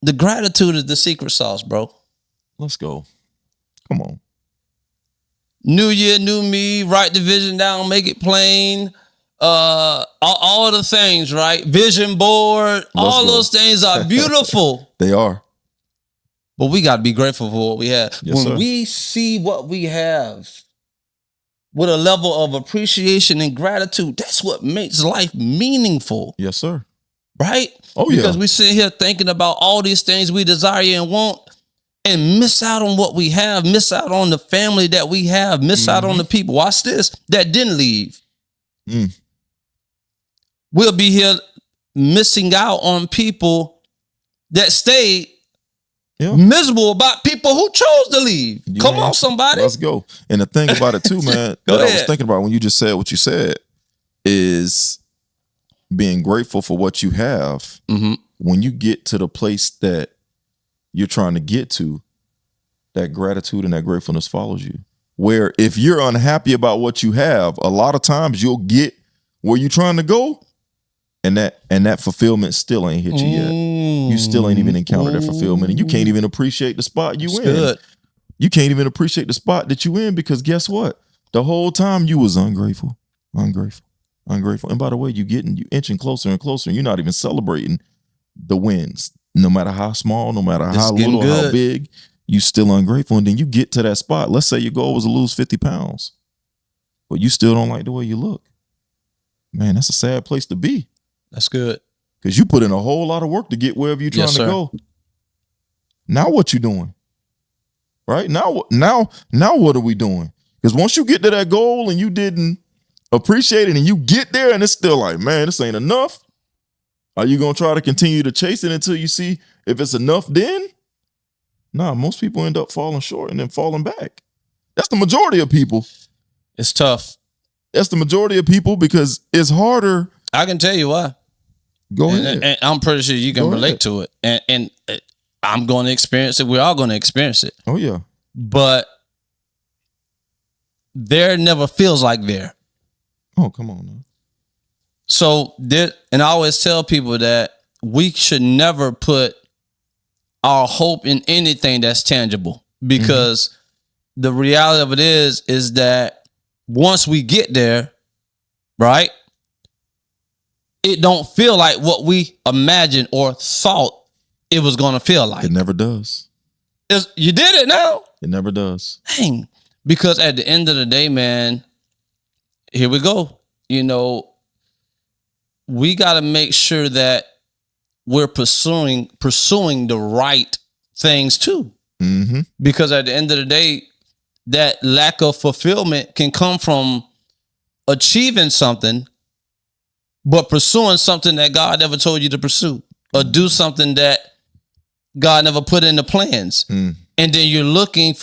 the gratitude is the secret sauce, bro. Let's go. Come on. New year, new me, write the vision down, make it plain. All the things, right? Vision board, those things are beautiful. They are. But we got to be grateful for what we have. Yes, sir. We see what we have with a level of appreciation and gratitude, that's what makes life meaningful. Yes, sir. Right? Oh, yeah. Because we sit here thinking about all these things we desire and want and miss out on what we have, miss out on the family that we have, miss out on the people. Watch this, that didn't leave. Mm. We'll be here missing out on people that stayed Yeah. miserable about people who chose to leave. You Come ain't- on, somebody. Let's go. And the thing about it too, man, Go that I was ahead. thinking about when you just said what you said is being grateful for what you have. Mm-hmm. When you get to the place that you're trying to get to, that gratitude and that gratefulness follows you. Where if you're unhappy about what you have, a lot of times you'll get where you're trying to go, and that fulfillment still ain't hit you yet. You still ain't even encountered that fulfillment, and you can't even appreciate the spot you It's in. good. You can't even appreciate the spot that you in because guess what? The whole time you was ungrateful. And by the way, you inching closer and closer, and you're not even celebrating the wins, no matter how small, no matter It's how getting little, how good. big. You still ungrateful, and then you get to that spot. Let's say your goal was to lose 50 pounds, but you still don't like the way you look. Man, that's a sad place to be That's good. because you put in a whole lot of work to get wherever you're trying Yes, to sir. go. Now what you doing? Right now what are we doing? Because once you get to that goal and you didn't appreciate it, and you get there and it's still like, man, this ain't enough. Are you gonna try to continue to chase it until you see if it's enough? Then, nah, most people end up falling short and then falling back. That's the majority of people. It's tough. That's the majority of people because it's harder. I can tell you why. Go And, ahead. and I'm pretty sure you can Go relate ahead. to it. And I'm going to experience it. We're all going to experience it. Oh yeah. But there never feels like there. Oh, come on now. So there, and I always tell people that we should never put our hope in anything that's tangible, because the reality of it is that once we get there, right, it don't feel like what we imagined or thought it was going to feel like. It never does. You did it now. It never does. Dang. Because at the end of the day, man, here we go. You know, we got to make sure that we're pursuing the right things too. Mm-hmm. Because at the end of the day, that lack of fulfillment can come from achieving something, but pursuing something that God never told you to pursue, or do something that God never put in the plans. Mm. And then we're looking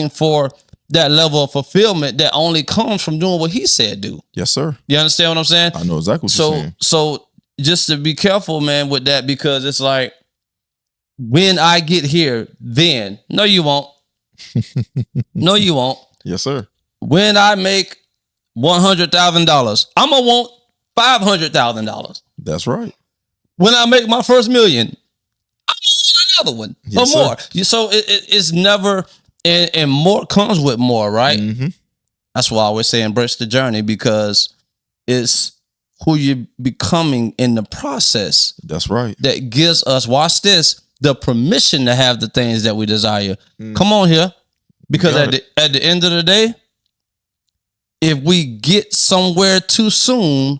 for that level of fulfillment that only comes from doing what he said do. Yes, sir. You understand what I'm saying? I know exactly what you're saying. So just to be careful, man, with that, because it's like, when I get here, then no, you won't. No, you won't. Yes, sir. When I make $100,000, I'm gonna want $500,000. That's right. When I make my first million, I'm gonna want another one Yes, or more. sir. So it's never, and more comes with more, right? Mm-hmm. That's why I always say embrace the journey, because it's who you're becoming in the process That's right. that gives us, watch this, the permission to have the things that we desire. Come on here. Because Got at the end of the day, if we get somewhere too soon,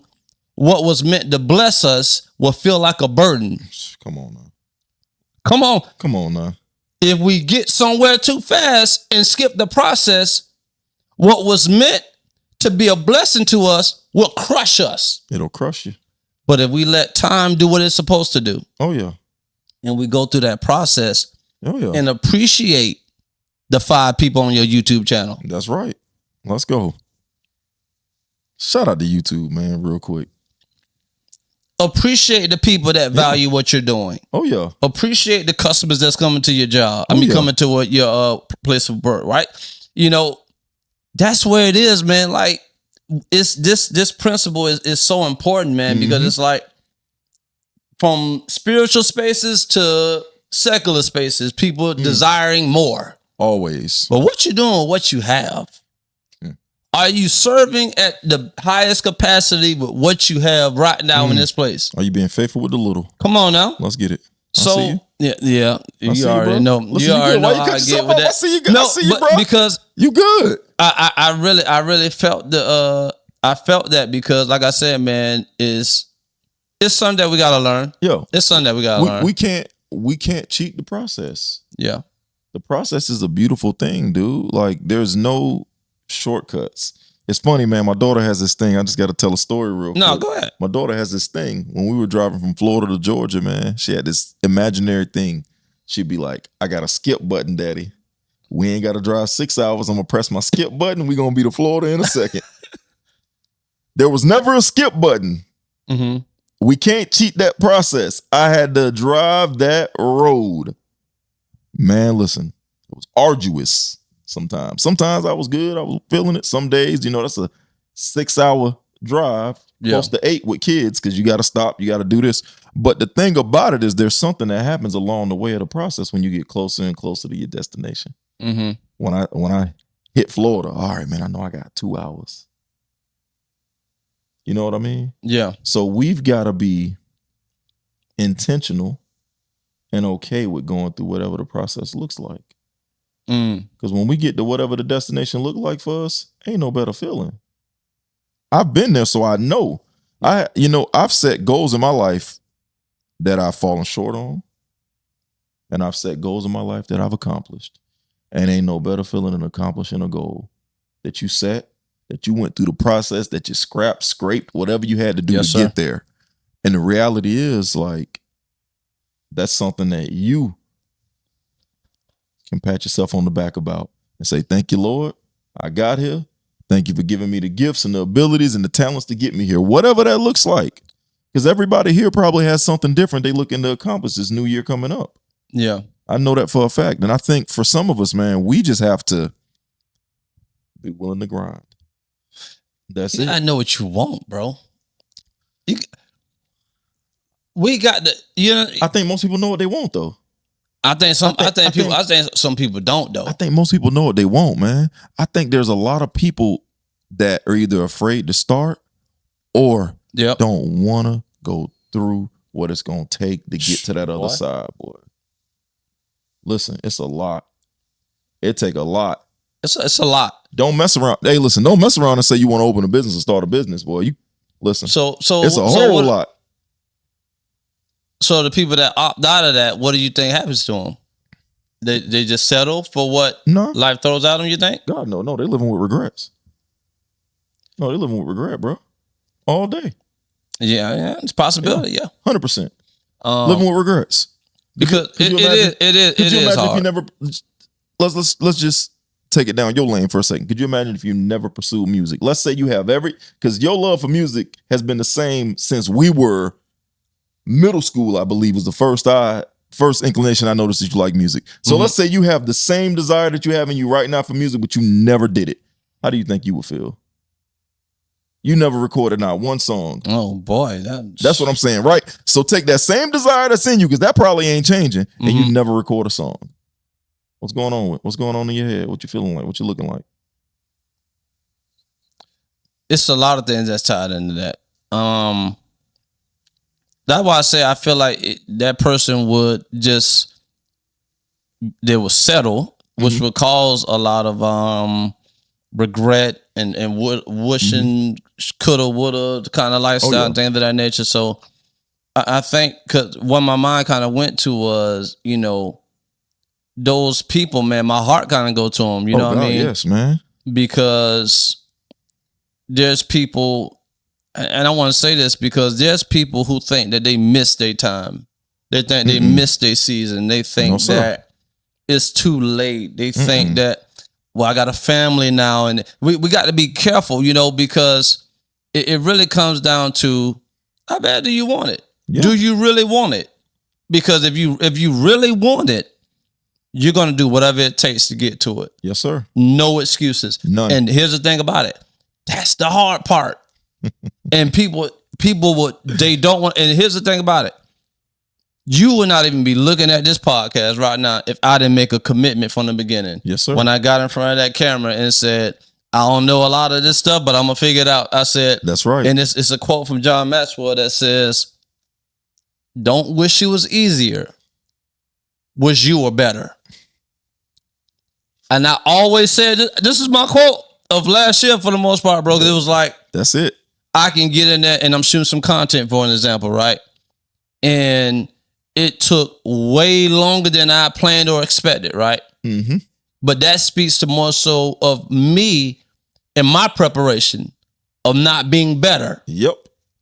what was meant to bless us will feel like a burden. Come on now. Come on. Come on now. If we get somewhere too fast and skip the process, what was meant to be a blessing to us will crush us. It'll crush you. But if we let time do what it's supposed to do, Oh yeah. and we go through that process Oh yeah. and appreciate the 5 people on your YouTube channel. That's right. Let's go. Shout out to YouTube, man, real quick. Appreciate the people that value what you're doing. Oh yeah. Appreciate the customers that's coming to your job. Oh, yeah. Coming to your place of work, right? You know, that's where it is, man. Like, it's this principle is so important, man, because it's like, from spiritual spaces to secular spaces, people desiring more. Always. But what you doing with what you have? Are you serving at the highest capacity with what you have right now in this place? Are you being faithful with the little? Come on now. Let's get it. I So see you. yeah, I see you already bro. know. Listen, You already good. Why know you how cut I yourself get with off? that. I see you good. I see you, bro. Because You good. I really felt I felt that, because like I said, man, it's something that we gotta learn. Yo. It's something that we gotta learn. We can't cheat the process. Yeah. The process is a beautiful thing, dude. Like, there's no shortcuts. It's funny, man. My daughter has this thing. I just got to tell a story real quick. No, go ahead. My daughter has this thing. When we were driving from Florida to Georgia, man, she had this imaginary thing. She'd be like, I got a skip button, Daddy. We ain't got to drive 6 hours. I'm going to press my skip button. We're going to be to Florida in a second. There was never a skip button. Mm-hmm. We can't cheat that process. I had to drive that road. Man, listen, it was arduous sometimes. Sometimes I was good. I was feeling it. Some days, that's a 6 hour drive, close to 8 with kids, because you got to stop. You got to do this. But the thing about it is there's something that happens along the way of the process when you get closer and closer to your destination. Mm-hmm. When I hit Florida, all right, man, I know I got 2 hours. You know what I mean? Yeah. So we've got to be intentional and okay with going through whatever the process looks like. Because when we get to whatever the destination look like for us, ain't no better feeling. I've been there, so I know. I've set goals in my life that I've fallen short on, and I've set goals in my life that I've accomplished. And ain't no better feeling than accomplishing a goal that you set, that you went through the process, that you scraped, whatever you had to do to get there. And the reality is, like, that's something that you can pat yourself on the back about and say, thank you, Lord, I got here. Thank you for giving me the gifts and the abilities and the talents to get me here, whatever that looks like. Because everybody here probably has something different they looking to accomplish this new year coming up. Yeah. I know that for a fact. And I think for some of us, man, we just have to be willing to grind. That's it. I know what you want, bro. We got the, I think most people know what they want, though. I think some people don't, though. I think most people know what they want, man. I think there's a lot of people that are either afraid to start or don't want to go through what it's going to take to get to that other side, boy. Listen, it's a lot. It take a lot. It's a lot. Don't mess around. Hey, listen, don't mess around and say you want to open a business or start a business, boy. You listen. So it's a whole lot. So the people that opt out of that, what do you think happens to them? They just settle for what life throws at them, you think? God, no, they're living with regrets. No, they're living with regret, bro. All day. Yeah, it's a possibility, yeah. 100%. Living with regrets. Because it is Could you imagine hard. if you never, let's just take it down your lane for a second. Could you imagine if you never pursued music? Let's say you have because your love for music has been the same since we were middle school, I believe, was the first inclination I noticed that you like music. So let's say you have the same desire that you have in you right now for music, but you never did it. How do you think you would feel? You never recorded not one song. Oh boy, that's what I'm saying, right? So take that same desire that's in you, because that probably ain't changing, and you never record a song. What's going on in your head? What you feeling like? What you looking like? It's a lot of things that's tied into that. That's why I say I feel like that person would settle, which would cause a lot of regret and wishing coulda, woulda kind of lifestyle and things of that nature. So I think, because what my mind kind of went to was, those people, man, my heart kind of go to them. You know what I mean? Yes, man. Because there's people, and I want to say this because there's people who think that they missed their time. They think they missed their season. They think that it's too late. They think that, well, I got a family now, and we got to be careful, because it really comes down to, how bad do you want it? Yeah. Do you really want it? Because if you really want it, you're going to do whatever it takes to get to it. Yes, sir. No excuses. None. And here's the thing about it. That's the hard part. And people they don't want, and here's the thing about it. You would not even be looking at this podcast right now if I didn't make a commitment from the beginning. Yes, sir. When I got in front of that camera and said, I don't know a lot of this stuff, but I'm going to figure it out. I said, that's right. And it's a quote from John Maxwell that says, don't wish it was easier. Wish you were better. And I always said, this is my quote of last year for the most part, bro. It was like, that's it. I can get in there and I'm shooting some content, for an example, right? And it took way longer than I planned or expected, right? Mm-hmm. But that speaks to more so of me in my preparation of not being better. Yep.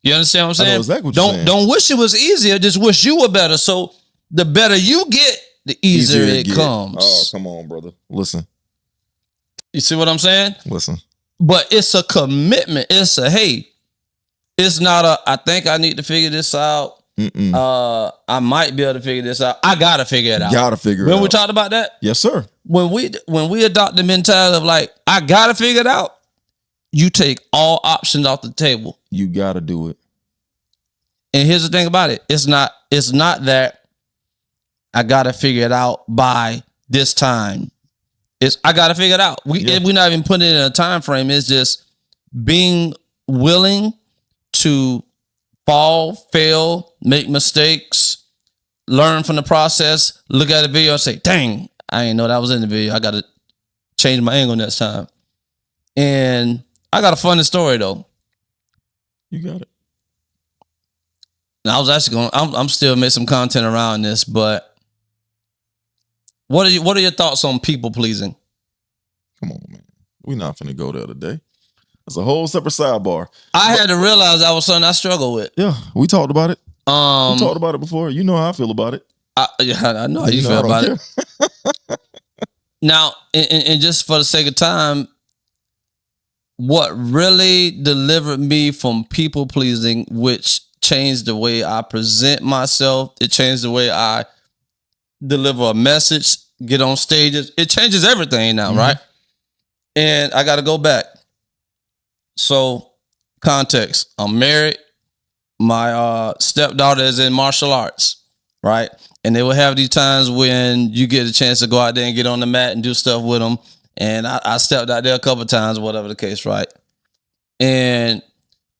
You understand what I'm saying? I know exactly what you're saying. Don't wish it was easier. Just wish you were better. So the better you get, the easier it comes. Oh, come on, brother. Listen. You see what I'm saying? Listen. But it's a commitment. It's a, hey, it's not a, I think I need to figure this out. I might be able to figure this out. I gotta figure it out. Gotta figure it Remember out. we talked about that? Yes, sir. When we adopt the mentality of like, I gotta figure it out, you take all options off the table. You gotta do it. And here's the thing about it. It's not that I gotta figure it out by this time. It's I gotta figure it out. We're not even putting it in a time frame. It's just being willing to fall, fail, make mistakes, learn from the process, look at a video and say, dang, I didn't know that was in the video. I got to change my angle next time. And I got a funny story, though. You got it. Now, I was actually I'm still making some content around this, but what are your thoughts on people pleasing? Come on, man. We're not finna go there today. It's a whole separate sidebar. I had to realize that was something I struggled with. Yeah, we talked about it. We talked about it before. You know how I feel about it. I know how you feel about it. Now, and just for the sake of time, what really delivered me from people pleasing, which changed the way I present myself, it changed the way I deliver a message, get on stages. It changes everything now, right? And I got to go back. So, context, I'm married. My stepdaughter is in martial arts, right? And they will have these times when you get a chance to go out there and get on the mat and do stuff with them. And I stepped out there a couple of times, whatever the case, right? And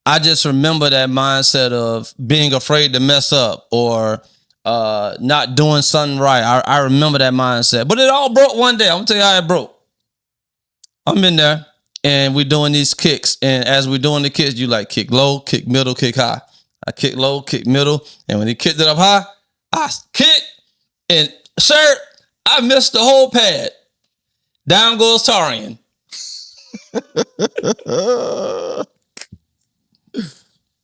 I just remember that mindset of being afraid to mess up or not doing something right. I remember that mindset. But it all broke one day. I'm going to tell you how it broke. I'm in there. And we're doing these kicks. And as we're doing the kicks, you like kick low, kick middle, kick high. I kick low, kick middle. And when he kicked it up high, I kick. And sir, I missed the whole pad. Down goes Tarian.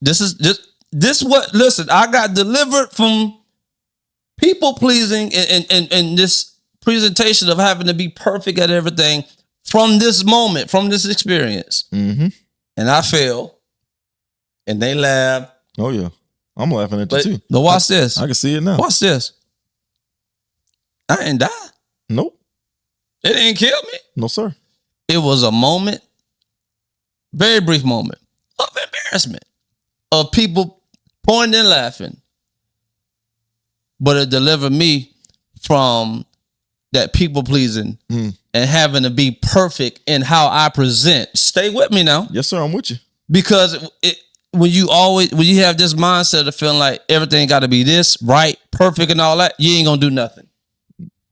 This what, listen, I got delivered from people pleasing and this presentation of having to be perfect at everything. From this moment, from this experience. And I fail. And they laugh. Oh, yeah. I'm laughing at you, too. But watch this. I can see it now. Watch this. I didn't die. Nope. It didn't kill me. No, sir. It was a moment, very brief moment, of embarrassment. Of people pointing and laughing. But it delivered me from that people pleasing and having to be perfect in how I present. Stay with me now. Yes, sir. I'm with you. Because when you have this mindset of feeling like everything got to be this, right, perfect and all that, you ain't going to do nothing.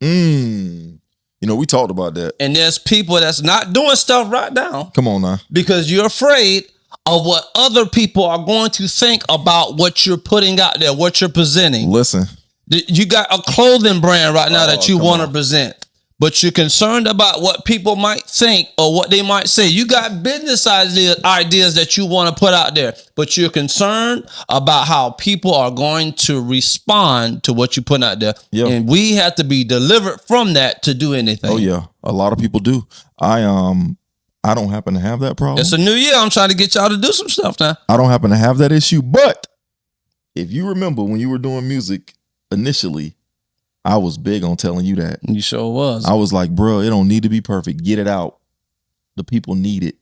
You know, we talked about that. And there's people that's not doing stuff right now. Come on now. Because you're afraid of what other people are going to think about what you're putting out there, what you're presenting. Listen. You got a clothing brand right now that you want to present, but you're concerned about what people might think or what they might say. You got business ideas that you want to put out there, but you're concerned about how people are going to respond to what you put out there. Yeah. And we have to be delivered from that to do anything. Oh, yeah. A lot of people do. I don't happen to have that problem. It's a new year. I'm trying to get y'all to do some stuff now. I don't happen to have that issue, but if you remember when you were doing music initially, I was big on telling you that. You sure was. I was like, bro, it don't need to be perfect. Get it out. The people need it.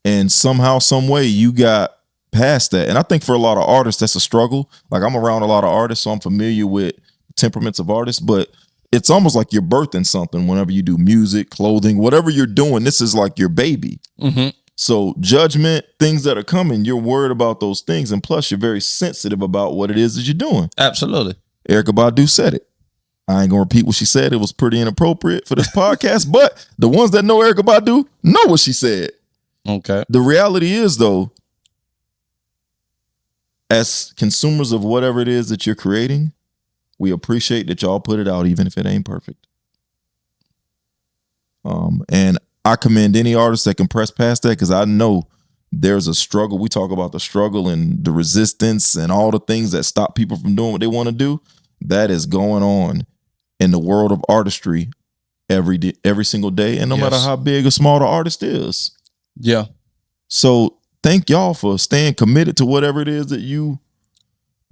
And somehow, some way, you got past that. And I think for a lot of artists, that's a struggle. Like, I'm around a lot of artists, so I'm familiar with temperaments of artists, but it's almost like you're birthing something whenever you do music, clothing, whatever you're doing. This is like your baby. So judgment, things that are coming, you're worried about those things. And plus, you're very sensitive about what it is that you're doing. Absolutely. Erykah Badu said it. I ain't gonna repeat what she said. It was pretty inappropriate for this podcast, but the ones that know Erykah Badu know what she said. Okay. The reality is, though, as consumers of whatever it is that you're creating, we appreciate that y'all put it out, even if it ain't perfect. And I commend any artist that can press past that, because I know there's a struggle. We talk about the struggle and the resistance and all the things that stop people from doing what they want to do. That is going on in the world of artistry every single day, and no matter how big or small the artist is. Yeah. So thank y'all for staying committed to whatever it is that you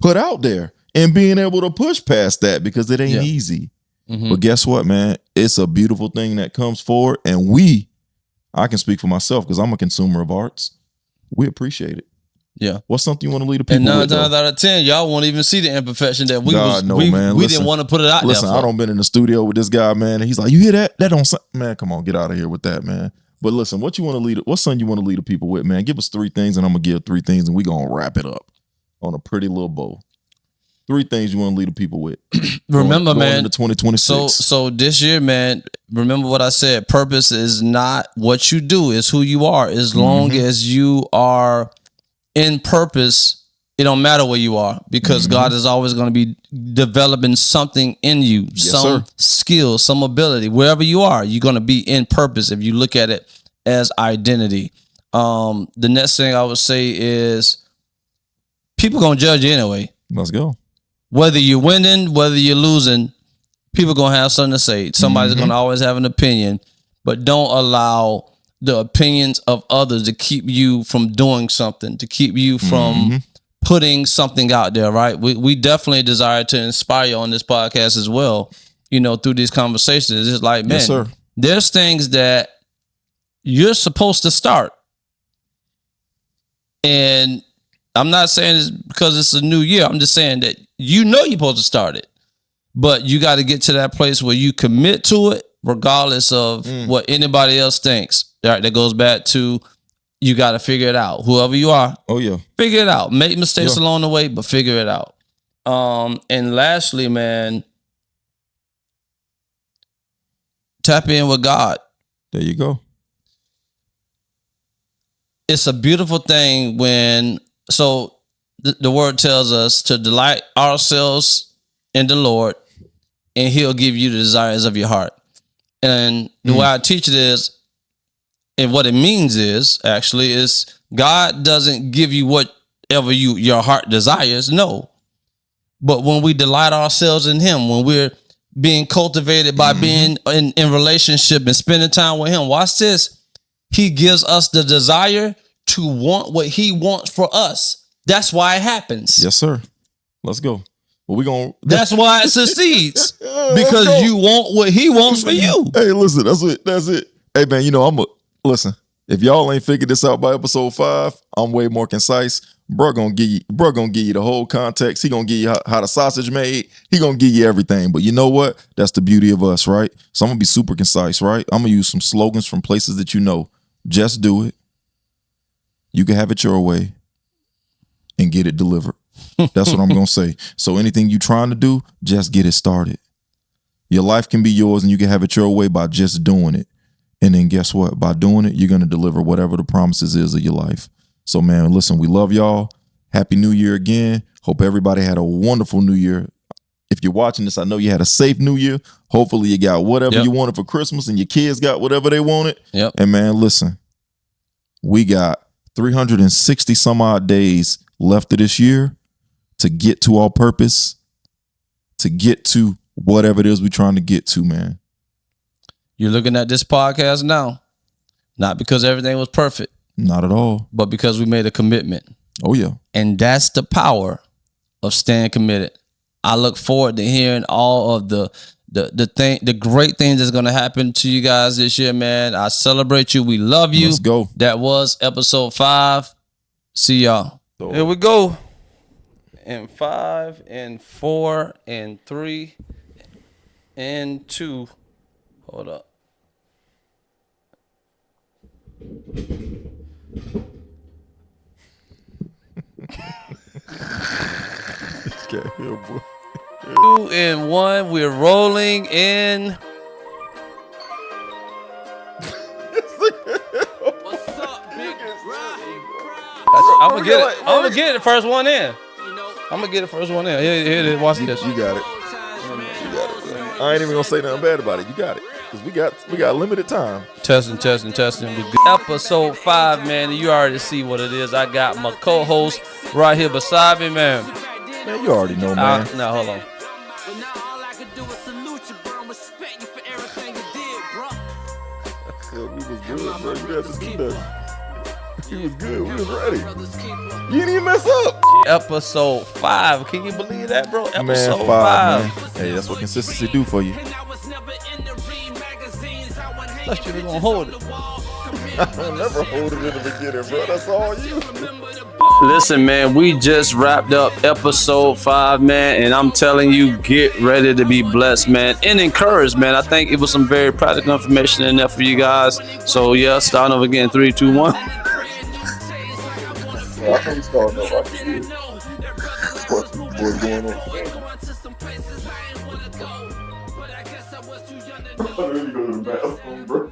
put out there and being able to push past that, because it ain't easy. Mm-hmm. But guess what, man? It's a beautiful thing that comes forward, and I can speak for myself because I'm a consumer of arts. We appreciate it. Yeah. What's something you want to lead the people and 9 with? times out of 10, y'all won't even see the imperfection that we didn't want to put it out Listen, there for. I don't been in the studio with this guy, man, and he's like, you hear that? That don't sound, man, come on, get out of here with that, man. But listen, what something you want to lead the people with, man? Give us 3 things, and I'm going to give 3 things, and we're going to wrap it up on a pretty little bow. 3 things you want to lead the people with. Remember, going man, into 2026. So this year, man, remember what I said. Purpose is not what you do, it's who you are. As long as you are in purpose, it don't matter where you are, because God is always going to be developing something in you, some skill, some ability. Wherever you are, you're going to be in purpose if you look at it as identity. The next thing I would say is people going to judge you anyway. Let's go. Whether you're winning, whether you're losing, people going to have something to say. Somebody's going to always have an opinion, but don't allow the opinions of others to keep you from doing something, to keep you from putting something out there, right? We definitely desire to inspire you on this podcast as well, through these conversations. It's like, man, there's things that you're supposed to start. And I'm not saying it's because it's a new year. I'm just saying that you're supposed to start it. But you got to get to that place where you commit to it, regardless of what anybody else thinks. All right, that goes back to you got to figure it out. Whoever you are, figure it out. Make mistakes along the way, but figure it out. And lastly, man, tap in with God. There you go. It's a beautiful thing when, so the word tells us to delight ourselves in the Lord, and He'll give you the desires of your heart. And the way I teach it is, and what it means is God doesn't give you whatever your heart desires. No. But when we delight ourselves in Him, when we're being cultivated by being in relationship and spending time with Him, watch this. He gives us the desire to want what He wants for us. That's why it happens. Yes, sir. Let's go. Well, that's why it succeeds. Because you want what He wants for you. Hey, listen, that's it. Hey, man, listen, if y'all ain't figured this out by episode 5, I'm way more concise. Bro gonna give you the whole context. He gonna give you how the sausage made. He gonna give you everything. But you know what? That's the beauty of us, right? So I'm gonna be super concise, right? I'm gonna use some slogans from places that you know. Just do it. You can have it your way and get it delivered. That's what I'm gonna say. So anything you trying to do, just get it started. Your life can be yours, and you can have it your way by just doing it. And then guess what? By doing it, you're going to deliver whatever the promises is of your life. So, man, listen, we love y'all. Happy New Year again. Hope everybody had a wonderful New Year. If you're watching this, I know you had a safe New Year. Hopefully you got whatever you wanted for Christmas, and your kids got whatever they wanted. And, man, listen, we got 360 some odd days left of this year to get to our purpose, to get to whatever it is we're trying to get to, man. You're looking at this podcast now, not because everything was perfect. Not at all. But because we made a commitment. Oh, yeah. And that's the power of staying committed. I look forward to hearing all of the great things that's going to happen to you guys this year, man. I celebrate you. We love you. Let's go. That was episode 5. See y'all. Here we go. And 5 and 4 and 3 and 2. Hold up. Okay, here, boy. 2 and 1. We're rolling in. What's up, big I'm gonna get it. I'm gonna get the first one in. I'm gonna get the first one in. Here it is. Watch this. You got it. I ain't even gonna say nothing bad about it. You got it. Because we got limited time. Testing. We good. Episode 5, man. You already see what it is. I got my co-host right here beside me, man. Man, you already know, man. Now, hold on. But now all I can do is salute you, bro. and Respect you for everything you did, bro. We was good, bro. You had to do that. He was good. We was ready. You didn't even mess up. Episode 5. Can you believe that, bro? Episode Man, 5. man. Hey, that's what consistency do for you. Thought you were gonna hold it. I'll never hold it in the beginning, bro. That's all you. Listen, man, we just wrapped up episode 5, man, and I'm telling you, get ready to be blessed, man, and encouraged, man. I think it was some very practical information in there for you guys. So, yeah, starting over again, 3, 2, 1. I can't start no. I can see it. What's going on? I really go to the bathroom, bro.